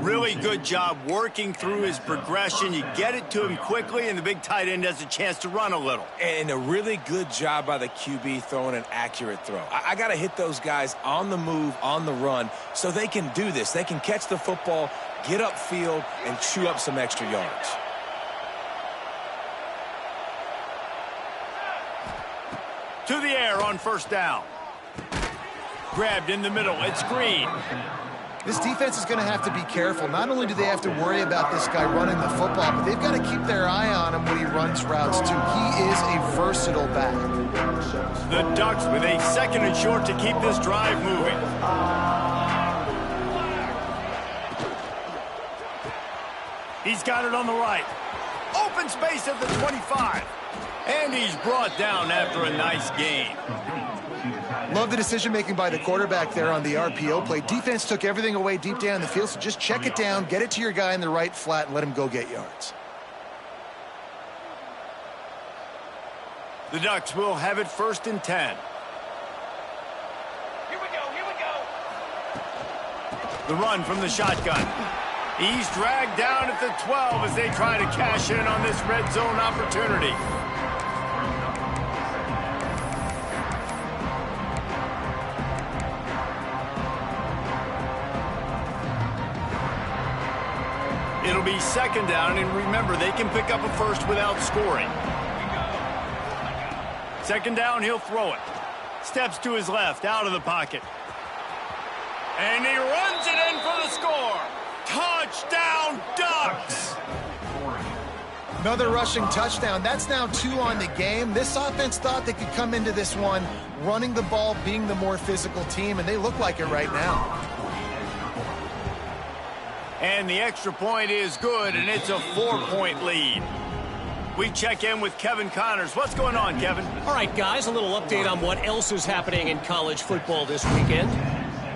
Really good job working through his progression. You get it to him quickly, and the big tight end has a chance to run a little. And a really good job by the QB throwing an accurate throw. I got to hit those guys on the move, on the run, so they can do this. They can catch the football, get upfield, and chew up some extra yards. To the air on first down. Grabbed in the middle. It's Green. This defense is going to have to be careful. Not only do they have to worry about this guy running the football, but they've got to keep their eye on him when he runs routes, too. He is a versatile back. The Ducks with a 2nd and short to keep this drive moving. He's got it on the right. Open space at the 25. And he's brought down after a nice gain. Love the decision-making by the quarterback there on the RPO play. Defense took everything away deep down the field, so just check it down, get it to your guy in the right flat, and let him go get yards. The Ducks will have it 1st and 10. Here we go. The run from the shotgun. He's dragged down at the 12 as they try to cash in on this red zone opportunity. It'll be 2nd down, and remember, they can pick up a first without scoring. 2nd down, he'll throw it. Steps to his left, out of the pocket. And he runs it in for the score. Touchdown, Ducks! Another rushing touchdown. That's now 2 on the game. This offense thought they could come into this one running the ball, being the more physical team, and they look like it right now. And the extra point is good, and it's a 4-point lead. We check in with Kevin Connors. What's going on, Kevin? All right, guys, a little update on what else is happening in college football this weekend.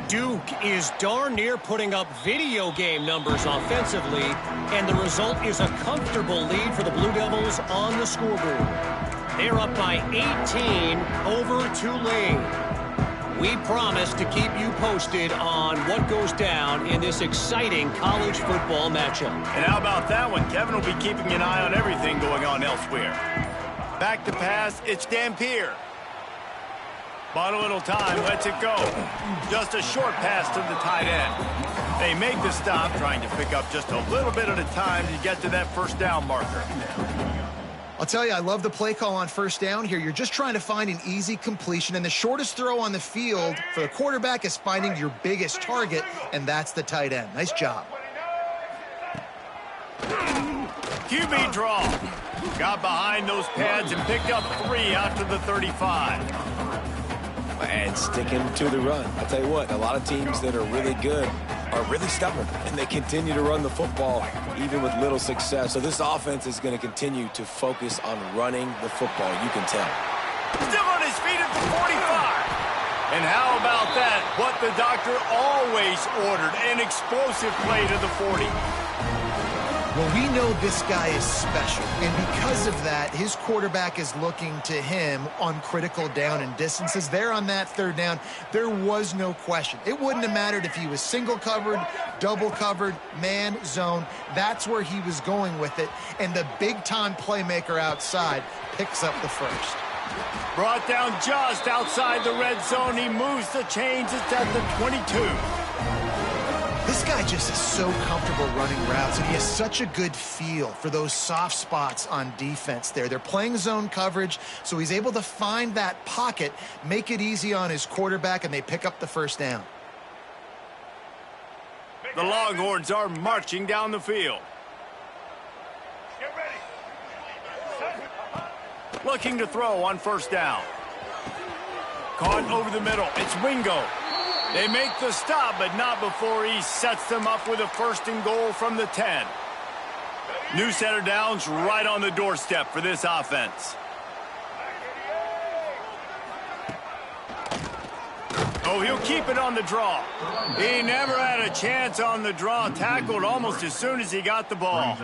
Duke is darn near putting up video game numbers offensively, and the result is a comfortable lead for the Blue Devils on the scoreboard. They're up by 18 over Tulane. We promise to keep you posted on what goes down in this exciting college football matchup. And how about that one? Kevin will be keeping an eye on everything going on elsewhere. Back to pass, it's Dampier. Bought a little time, lets it go. Just a short pass to the tight end. They make the stop, trying to pick up just a little bit at a time to get to that 1st down marker. I'll tell you, I love the play call on 1st down here. You're just trying to find an easy completion, and the shortest throw on the field for the quarterback is finding your biggest target, and that's the tight end. Nice job. QB draw. Got behind those pads and picked up 3 after the 35. And sticking to the run. I'll tell you what, a lot of teams that are really good are really stubborn, and they continue to run the football even with little success. So this offense is going to continue to focus on running the football, you can tell. Still on his feet at the 45. And how about that? What the doctor always ordered, an explosive play to the 40. Well, we know this guy is special, and because of that, his quarterback is looking to him on critical down and distances. There on that 3rd down, there was no question. It wouldn't have mattered if he was single covered, double covered, man, zone. That's where he was going with it, and the big-time playmaker outside picks up the first. Brought down just outside the red zone. He moves the chains. It's at the 22. This guy just is so comfortable running routes, and he has such a good feel for those soft spots on defense there. They're playing zone coverage, so he's able to find that pocket, make it easy on his quarterback, and they pick up the 1st down. The Longhorns are marching down the field. Get ready. Looking to throw on 1st down. Caught over the middle. It's Wingo. They make the stop, but not before he sets them up with a 1st and goal from the 10. New set of downs right on the doorstep for this offense. Oh, he'll keep it on the draw. He never had a chance on the draw. Tackled almost as soon as he got the ball.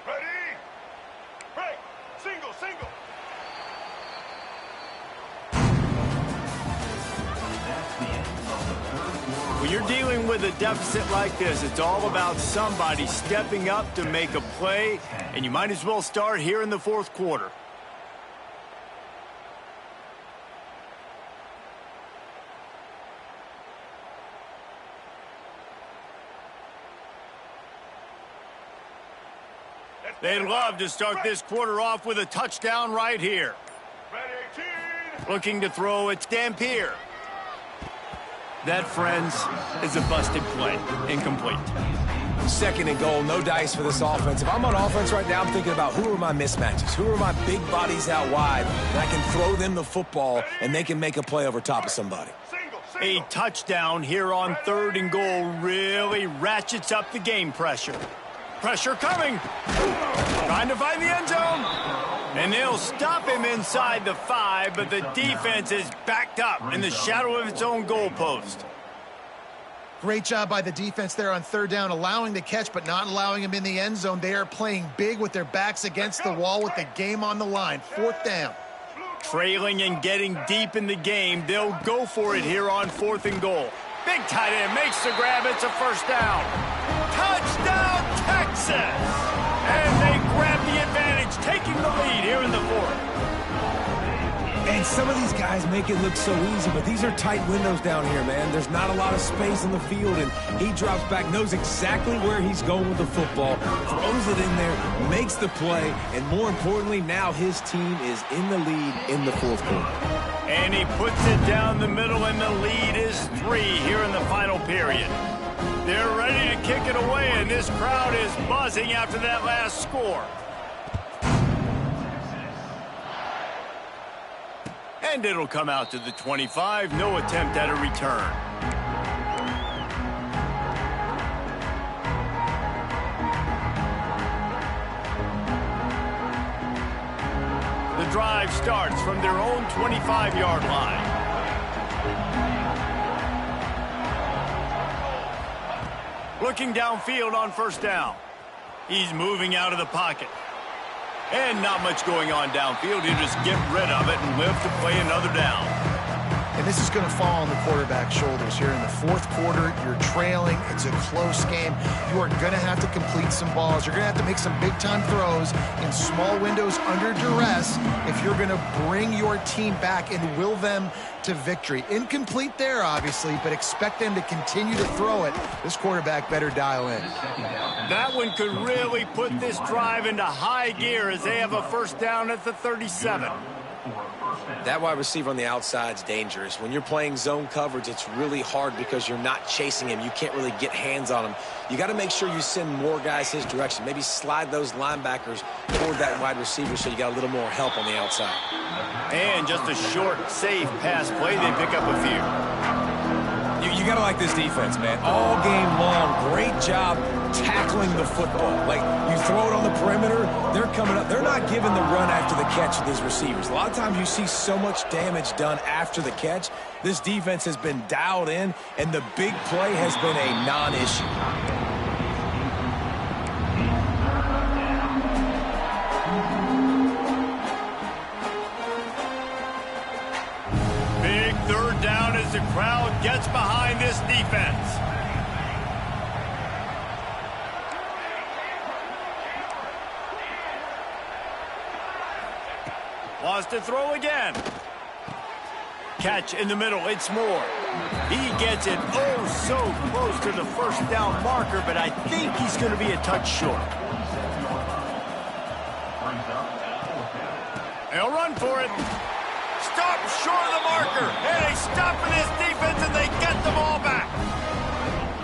Ready? Break. Single. When you're dealing with a deficit like this, it's all about somebody stepping up to make a play, and you might as well start here in the 4th quarter. They'd love to start this quarter off with a touchdown right here. Ready, 18. Looking to throw, it's Dampier. That, friends, is a busted play. Incomplete. 2nd and goal, no dice for this offense. If I'm on offense right now, I'm thinking about who are my mismatches? Who are my big bodies out wide? And I can throw them the football, and they can make a play over top of somebody. A touchdown here on 3rd and goal really ratchets up the game pressure. Pressure coming. Trying to find the end zone. And they'll stop him inside the 5, but the defense is backed up in the shadow of its own goalpost. Great job by the defense there on 3rd down, allowing the catch but not allowing him in the end zone. They are playing big with their backs against the wall with the game on the line. 4th down. Trailing and getting deep in the game, they'll go for it here on 4th and goal. Big tight end makes the grab. It's a 1st down. Touchdown, Texas! And they grab the advantage, taking the lead here in the 4th. And some of these guys make it look so easy, but these are tight windows down here, man. There's not a lot of space on the field, and he drops back, knows exactly where he's going with the football, throws it in there, makes the play, and more importantly, now his team is in the lead in the 4th quarter. And he puts it down the middle, and the lead is 3 here in the final period. They're ready to kick it away, and this crowd is buzzing after that last score. And it'll come out to the 25. No attempt at a return. The drive starts from their own 25-yard line. Looking downfield on 1st down. He's moving out of the pocket. And not much going on downfield. He'll just get rid of it and live to play another down. And this is going to fall on the quarterback's shoulders here in the 4th quarter. You're trailing. It's a close game. You are going to have to complete some balls. You're going to have to make some big-time throws in small windows under duress if you're going to bring your team back and will them to victory. Incomplete there, obviously, but expect them to continue to throw it. This quarterback better dial in. That one could really put this drive into high gear as they have a 1st down at the 37. That wide receiver on the outside is dangerous. When you're playing zone coverage, it's really hard because you're not chasing him. You can't really get hands on him. You got to make sure you send more guys his direction. Maybe slide those linebackers toward that wide receiver so you got a little more help on the outside. And just a short, safe pass play. They pick up a few. You got to like this defense, man. All game long, great job tackling the football. Like, you throw it on the perimeter, they're coming up. They're not giving the run after the catch to these receivers. A lot of times you see so much damage done after the catch. This defense has been dialed in, and the big play has been a non-issue. Big 3rd down as the crowd gets behind this defense. Wants to throw again. Catch in the middle. It's Moore. He gets it so close to the 1st down marker, but I think he's going to be a touch short. They'll run for it. Stop short of the marker. And they stop for this defense, and they get the ball back.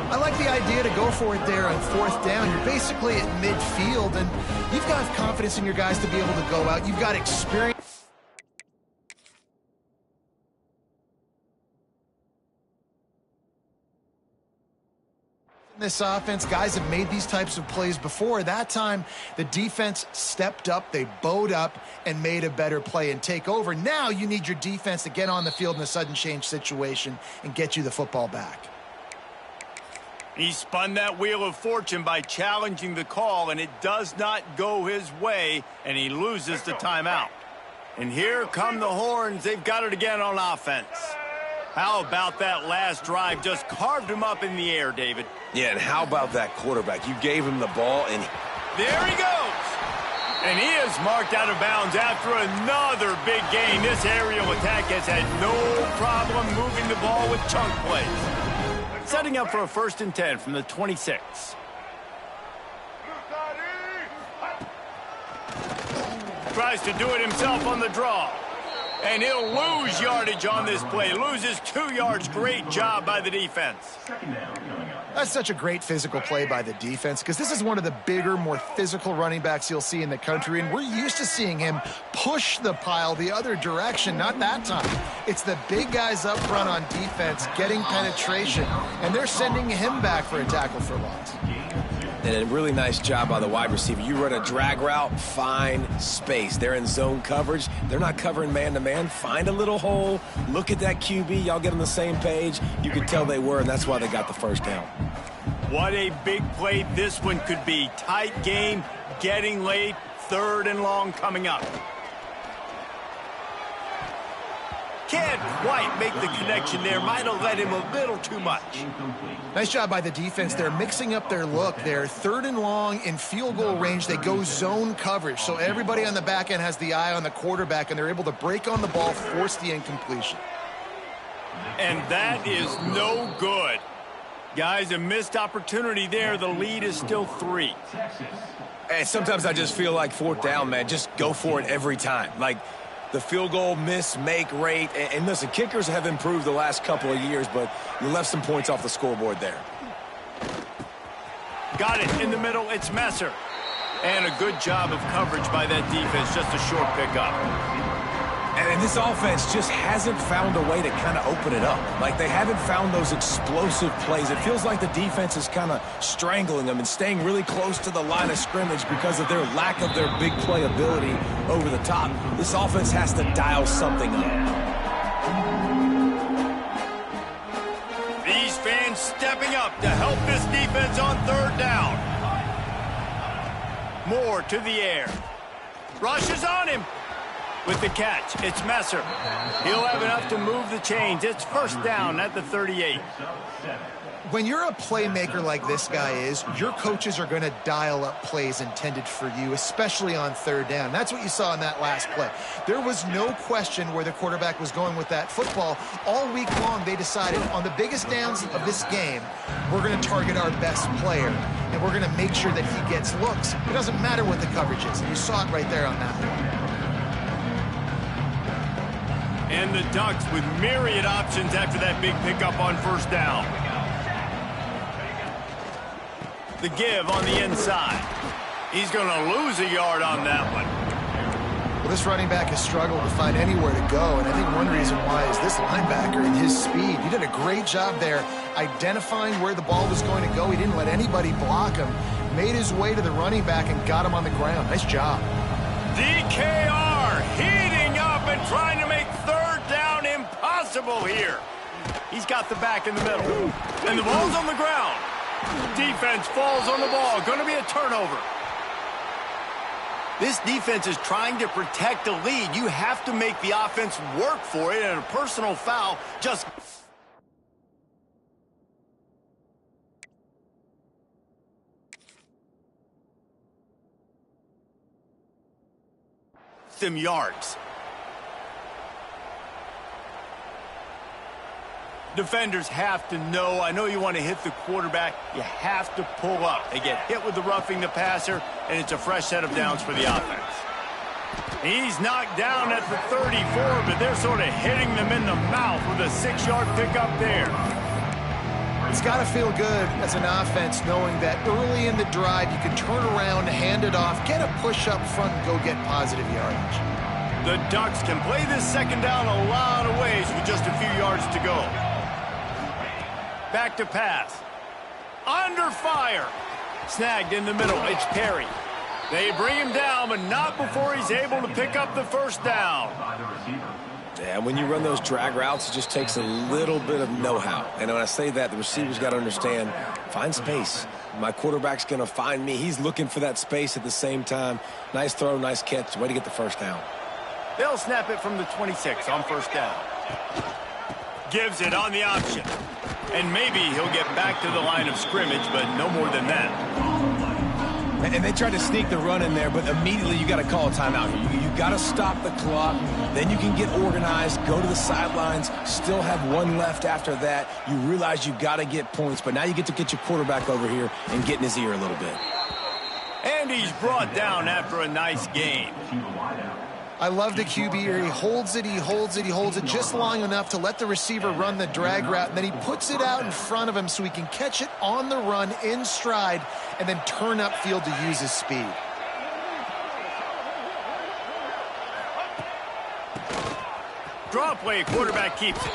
I like the idea to go for it there on 4th down. You're basically at midfield, and you've got confidence in your guys to be able to go out. You've got experience. This offense, guys have made these types of plays before. That time, the defense stepped up, they bowed up, and made a better play and take over. Now you need your defense to get on the field in a sudden change situation and get you the football back. He spun that wheel of fortune by challenging the call, and it does not go his way, and he loses the timeout. And here come the horns. They've got it again on offense. How about that last drive? Just carved him up in the air, David. Yeah, and how about that quarterback? You gave him the ball, and there he goes. And he is marked out of bounds after another big gain. This aerial attack has had no problem moving the ball with chunk plays. Setting up for a 1st and 10 from the 26. Tries to do it himself on the draw. And he'll lose yardage on this play. Loses 2 yards. Great job by the defense. That's such a great physical play by the defense because this is one of the bigger, more physical running backs you'll see in the country, and we're used to seeing him push the pile the other direction. Not that time. It's the big guys up front on defense getting penetration, and they're sending him back for a tackle for loss. And a really nice job by the wide receiver. You run a drag route, find space. They're in zone coverage. They're not covering man-to-man. Find a little hole. Look at that QB. Y'all get on the same page. You could tell they were, and that's why they got the first down. What a big play this one could be. Tight game, getting late, 3rd and long coming up. Can't quite make the connection there. Might have led him a little too much. Nice job by the defense. They're mixing up their look. They're 3rd and long in field goal range. They go zone coverage. So everybody on the back end has the eye on the quarterback, and they're able to break on the ball, force the incompletion. And that is no good. Guys, a missed opportunity there. The lead is still 3. And sometimes I just feel like 4th down, man. Just go for it every time. Like, the field goal miss-make rate. And listen, kickers have improved the last couple of years, but you left some points off the scoreboard there. Got it in the middle. It's Messer. And a good job of coverage by that defense. Just a short pickup. And this offense just hasn't found a way to kind of open it up. Like, they haven't found those explosive plays. It feels like the defense is kind of strangling them and staying really close to the line of scrimmage because of their lack of their big play ability over the top. This offense has to dial something up. These fans stepping up to help this defense on 3rd down. Moore to the air. Rushes on him. With the catch, it's Messer. He'll have enough to move the chains. It's 1st down at the 38. When you're a playmaker like this guy is, your coaches are going to dial up plays intended for you, especially on 3rd down. That's what you saw in that last play. There was no question where the quarterback was going with that football. All week long, they decided on the biggest downs of this game, we're going to target our best player, and we're going to make sure that he gets looks. It doesn't matter what the coverage is. You saw it right there on that one. And the Ducks with myriad options after that big pickup on 1st down. The give on the inside. He's going to lose a yard on that one. Well, this running back has struggled to find anywhere to go, and I think one reason why is this linebacker and his speed. He did a great job there identifying where the ball was going to go. He didn't let anybody block him. Made his way to the running back and got him on the ground. Nice job. DKR heating up and trying to make 3rd down impossible here. He's got the back in the middle. And the ball's on the ground. Defense falls on the ball. Going to be a turnover. This defense is trying to protect the lead. You have to make the offense work for it, and a personal foul just... them yards. Defenders have to know. I know you want to hit the quarterback. You have to pull up. They get hit with the roughing the passer, and it's a fresh set of downs for the offense. He's knocked down at the 34, but they're sort of hitting them in the mouth with a 6-yard pickup there. It's got to feel good as an offense knowing that early in the drive you can turn around, hand it off, get a push up front, and go get positive yardage. The Ducks can play this 2nd down a lot of ways with just a few yards to go. Back to pass. Under fire. Snagged in the middle. It's Perry. They bring him down, but not before he's able to pick up the 1st down. Yeah, when you run those drag routes, it just takes a little bit of know-how. And when I say that, the receiver's got to understand, find space. My quarterback's going to find me. He's looking for that space at the same time. Nice throw, nice catch. Way to get the 1st down. They'll snap it from the 26 on 1st down. Gives it on the option. And maybe he'll get back to the line of scrimmage, but no more than that. And they tried to sneak the run in there, but immediately you got to call a timeout. You got to stop the clock. Then you can get organized, go to the sidelines, still have one left after that. You realize you got to get points, but now you get to get your quarterback over here and get in his ear a little bit. And he's brought down after a nice game. I love the QB here. He holds it just long enough to let the receiver run the drag route, and then he puts it out in front of him so he can catch it on the run in stride and then turn upfield to use his speed. Draw play, quarterback keeps it.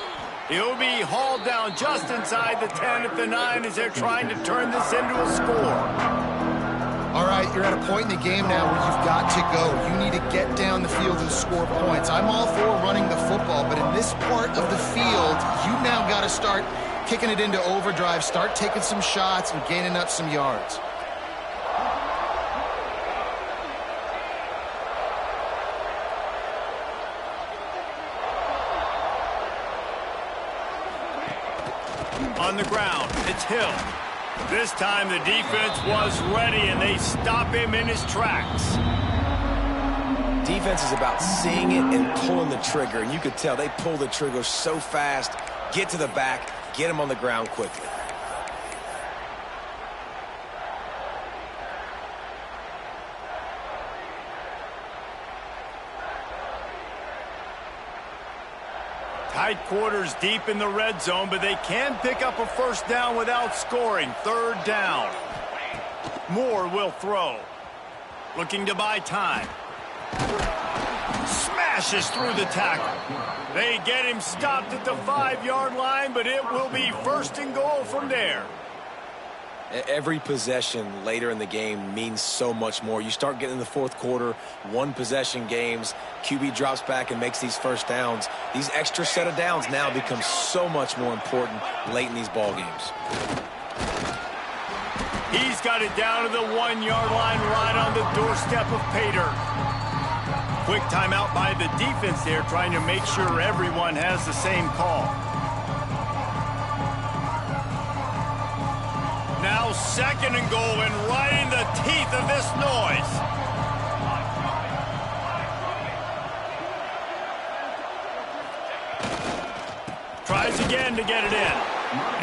He'll be hauled down just inside the 10 at the 9 as they're trying to turn this into a score. All right, you're at a point in the game now where you've got to go. You need to get down the field and score points. I'm all for running the football, but in this part of the field, you've now got to start kicking it into overdrive, start taking some shots and gaining up some yards. On the ground, it's Hill. This time the defense was ready, and they stop him in his tracks. Defense is about seeing it and pulling the trigger, and you could tell they pull the trigger so fast, get to the back, get him on the ground quickly. Tight quarters deep in the red zone, but they can pick up a first down without scoring. 3rd down. Moore will throw. Looking to buy time. Smashes through the tackle. They get him stopped at the 5-yard line, but it will be 1st and goal from there. Every possession later in the game means so much more. You start getting in the 4th quarter, 1-possession games, QB drops back and makes these first downs. These extra set of downs now become so much more important late in these ball games. He's got it down to the 1-yard line right on the doorstep of Pater. Quick timeout by the defense there, trying to make sure everyone has the same call. Now 2nd and goal, and right in the teeth of this noise. Tries again to get it in.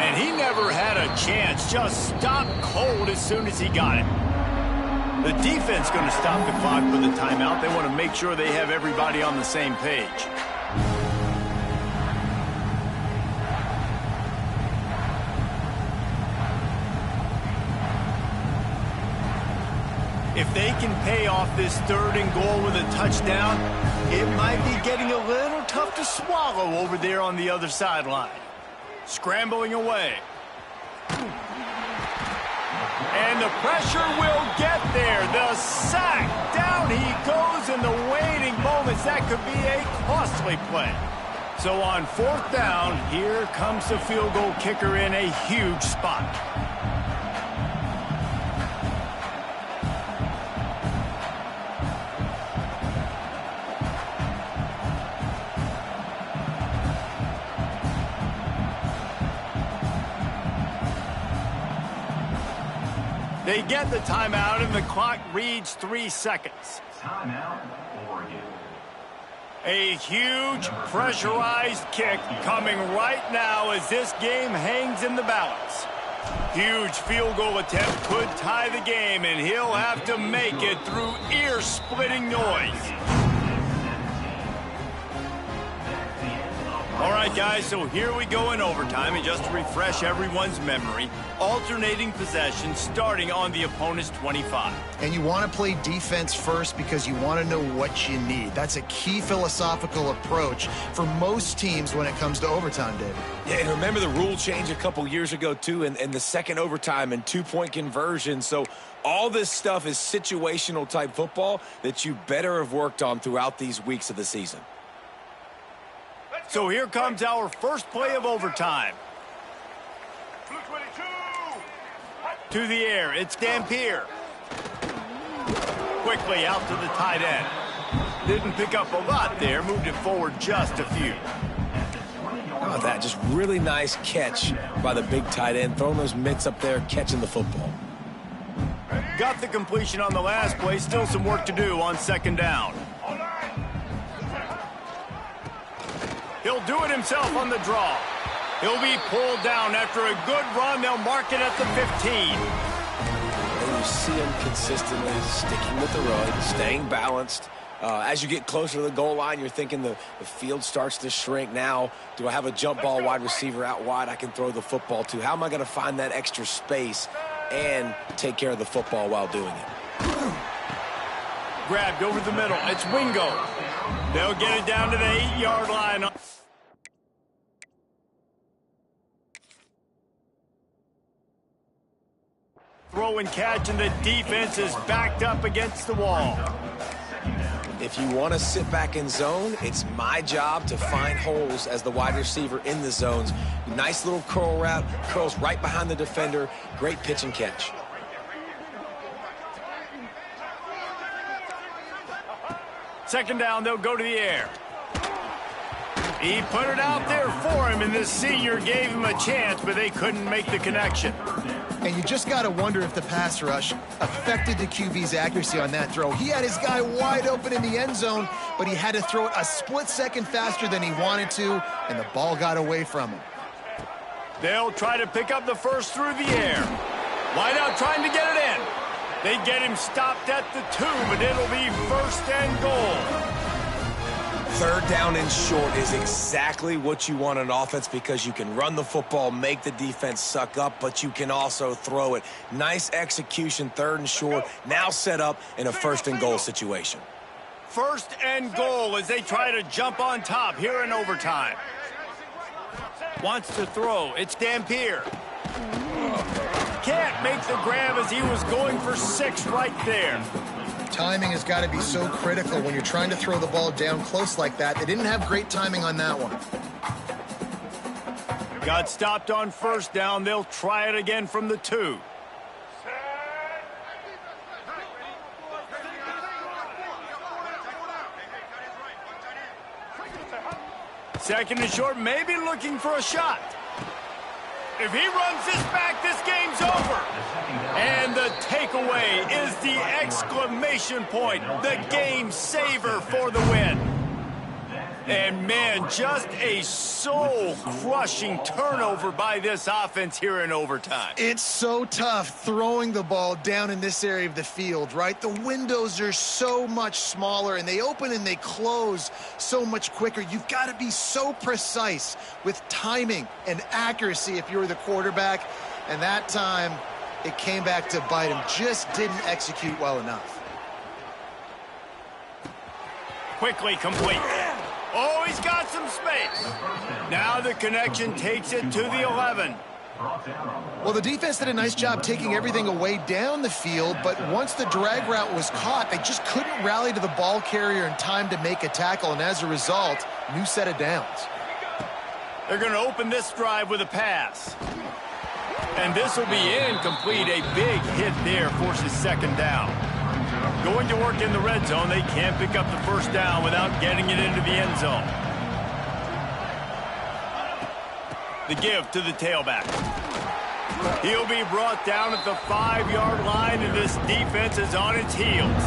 And he never had a chance. Just stopped cold as soon as he got it. The defense going to stop the clock with a timeout. They want to make sure they have everybody on the same page. If they can pay off this 3rd and goal with a touchdown, it might be getting a little tough to swallow over there on the other sideline. Scrambling away. And the pressure will get there. The sack. Down he goes in the waning moments. That could be a costly play. So on 4th down, here comes the field goal kicker in a huge spot. They get the timeout, and the clock reads 3 seconds. Timeout, Oregon. A huge pressurized kick coming right now as this game hangs in the balance. Huge field goal attempt could tie the game, and he'll have to make it through ear-splitting noise. All right, guys, so here we go in overtime, and just to refresh everyone's memory, alternating possession starting on the opponent's 25. And you want to play defense first because you want to know what you need. That's a key philosophical approach for most teams when it comes to overtime, David. Yeah, and remember the rule change a couple years ago, too, and the 2nd overtime and 2-point conversion. So all this stuff is situational type football that you better have worked on throughout these weeks of the season. So here comes our first play of overtime. Blue 22. To the air, it's Dampier. Quickly out to the tight end. Didn't pick up a lot there, moved it forward just a few. How about that? Just really nice catch by the big tight end, throwing those mitts up there, catching the football. Got the completion on the last play, still some work to do on 2nd down. He'll do it himself on the draw. He'll be pulled down after a good run. They'll mark it at the 15. And you see him consistently sticking with the run, staying balanced, As you get closer to the goal line, you're thinking the field starts to shrink. Now, do I have a jump ball wide receiver out wide I can throw the football to? How am I going to find that extra space and take care of the football while doing it? Grabbed over the middle. It's Wingo. They'll get it down to the 8-yard line. Throw and catch, and the defense is backed up against the wall. If you want to sit back in zone, it's my job to find holes as the wide receiver in the zones. Nice little curl route, curls right behind the defender. Great pitch and catch. Second down, they'll go to the air. He put it out there for him, and this senior gave him a chance, but they couldn't make the connection. And you just got to wonder if the pass rush affected the QB's accuracy on that throw. He had his guy wide open in the end zone, but he had to throw it a split second faster than he wanted to, and the ball got away from him. They'll try to pick up the first through the air. Wide out trying to get it in. They get him stopped at the 2, but it'll be first and goal. Third down and short is exactly what you want on offense because you can run the football, make the defense suck up, but you can also throw it. Nice execution, third and short, now set up in a first and goal situation. First and goal as they try to jump on top here in overtime. Wants to throw. It's Dampier. Can't make the grab as he was going for 6 right there. Timing has got to be so critical when you're trying to throw the ball down close like that. They didn't have great timing on that one. Got stopped on first down. They'll try it again from the 2. Second and short, maybe looking for a shot. If he runs this back, this game's over. And the takeaway is the exclamation point, the game saver for the win. And, man, just a soul-crushing turnover by this offense here in overtime. It's so tough throwing the ball down in this area of the field, right? The windows are so much smaller, and they open and they close so much quicker. You've got to be so precise with timing and accuracy if you're the quarterback. And that time, it came back to bite him. Just didn't execute well enough. Quickly complete. Oh, he's got some space. Now the connection takes it to the 11. Well, the defense did a nice job taking everything away down the field, but once the drag route was caught, they just couldn't rally to the ball carrier in time to make a tackle, and as a result, new set of downs. They're going to open this drive with a pass. And this will be incomplete. A big hit there forces second down. Going to work in the red zone. They can't pick up the first down without getting it into the end zone. The give to the tailback. He'll be brought down at the 5-yard line, and this defense is on its heels.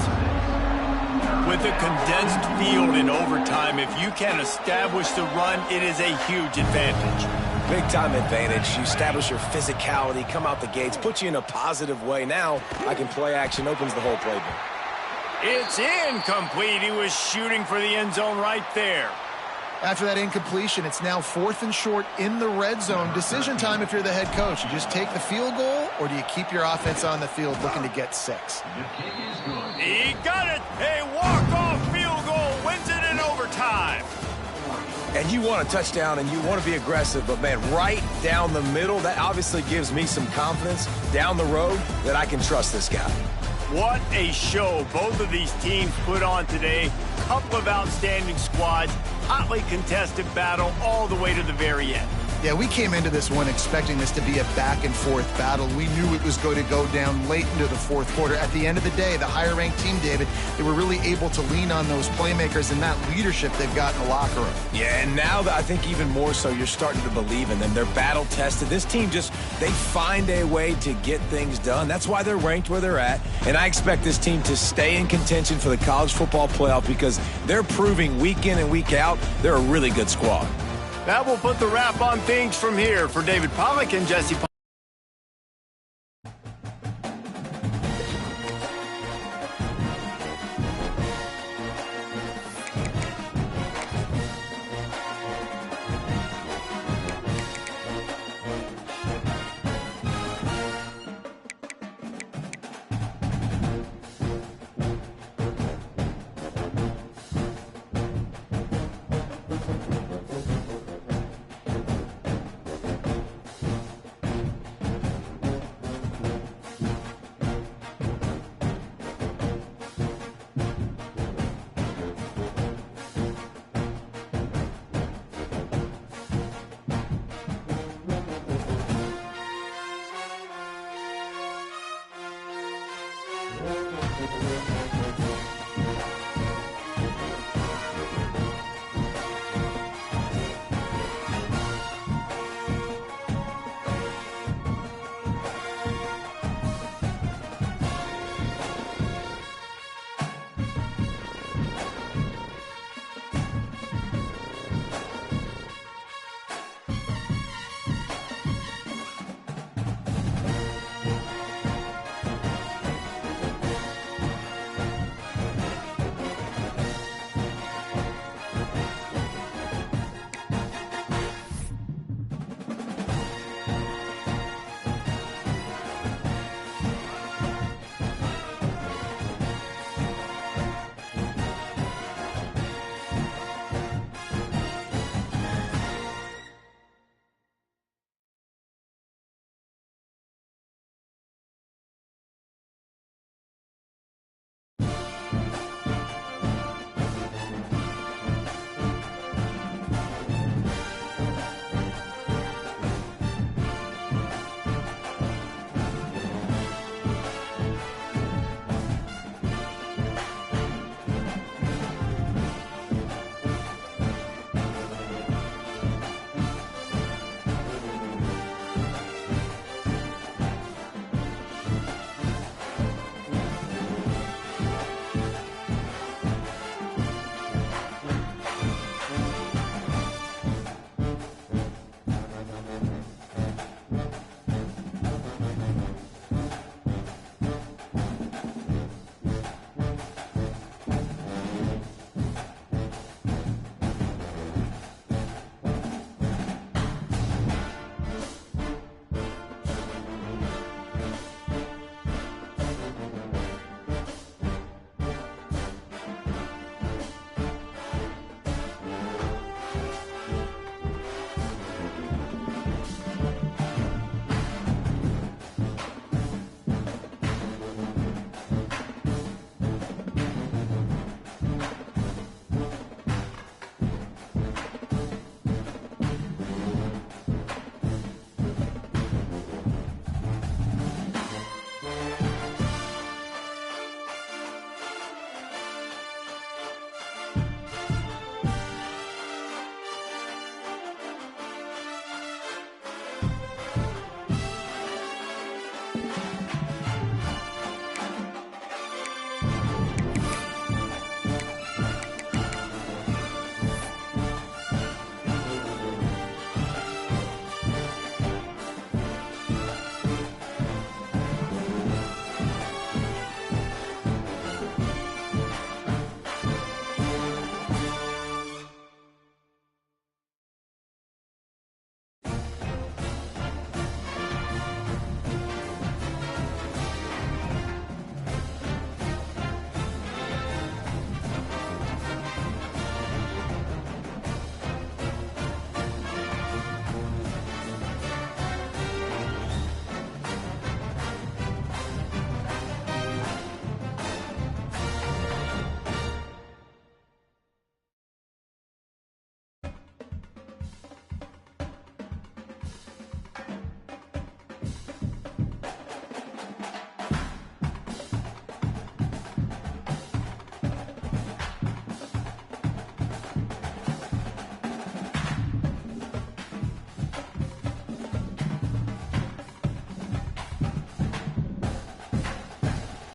With a condensed field in overtime, if you can establish the run, it is a huge advantage. Big-time advantage. You establish your physicality, come out the gates, put you in a positive way. Now, I can play action, opens the whole playbook. It's incomplete. He was shooting for the end zone right there. After that incompletion, it's now 4th and short in the red zone. Decision time if you're the head coach. You just take the field goal, or do you keep your offense on the field looking to get 6? He got it. A walk-off field goal wins it in overtime. And you want a touchdown, and you want to be aggressive, but, man, right down the middle, that obviously gives me some confidence down the road that I can trust this guy. What a show both of these teams put on today. Couple of outstanding squads, hotly contested battle all the way to the very end. Yeah, we came into this one expecting this to be a back-and-forth battle. We knew it was going to go down late into the fourth quarter. At the end of the day, the higher-ranked team, David, they were really able to lean on those playmakers and that leadership they've got in the locker room. Yeah, and now I think even more so, you're starting to believe in them. They're battle-tested. This team they find a way to get things done. That's why they're ranked where they're at. And I expect this team to stay in contention for the college football playoff because they're proving week in and week out they're a really good squad. That will put the wrap on things from here. For David Pollack and Jesse Pollack. Bye.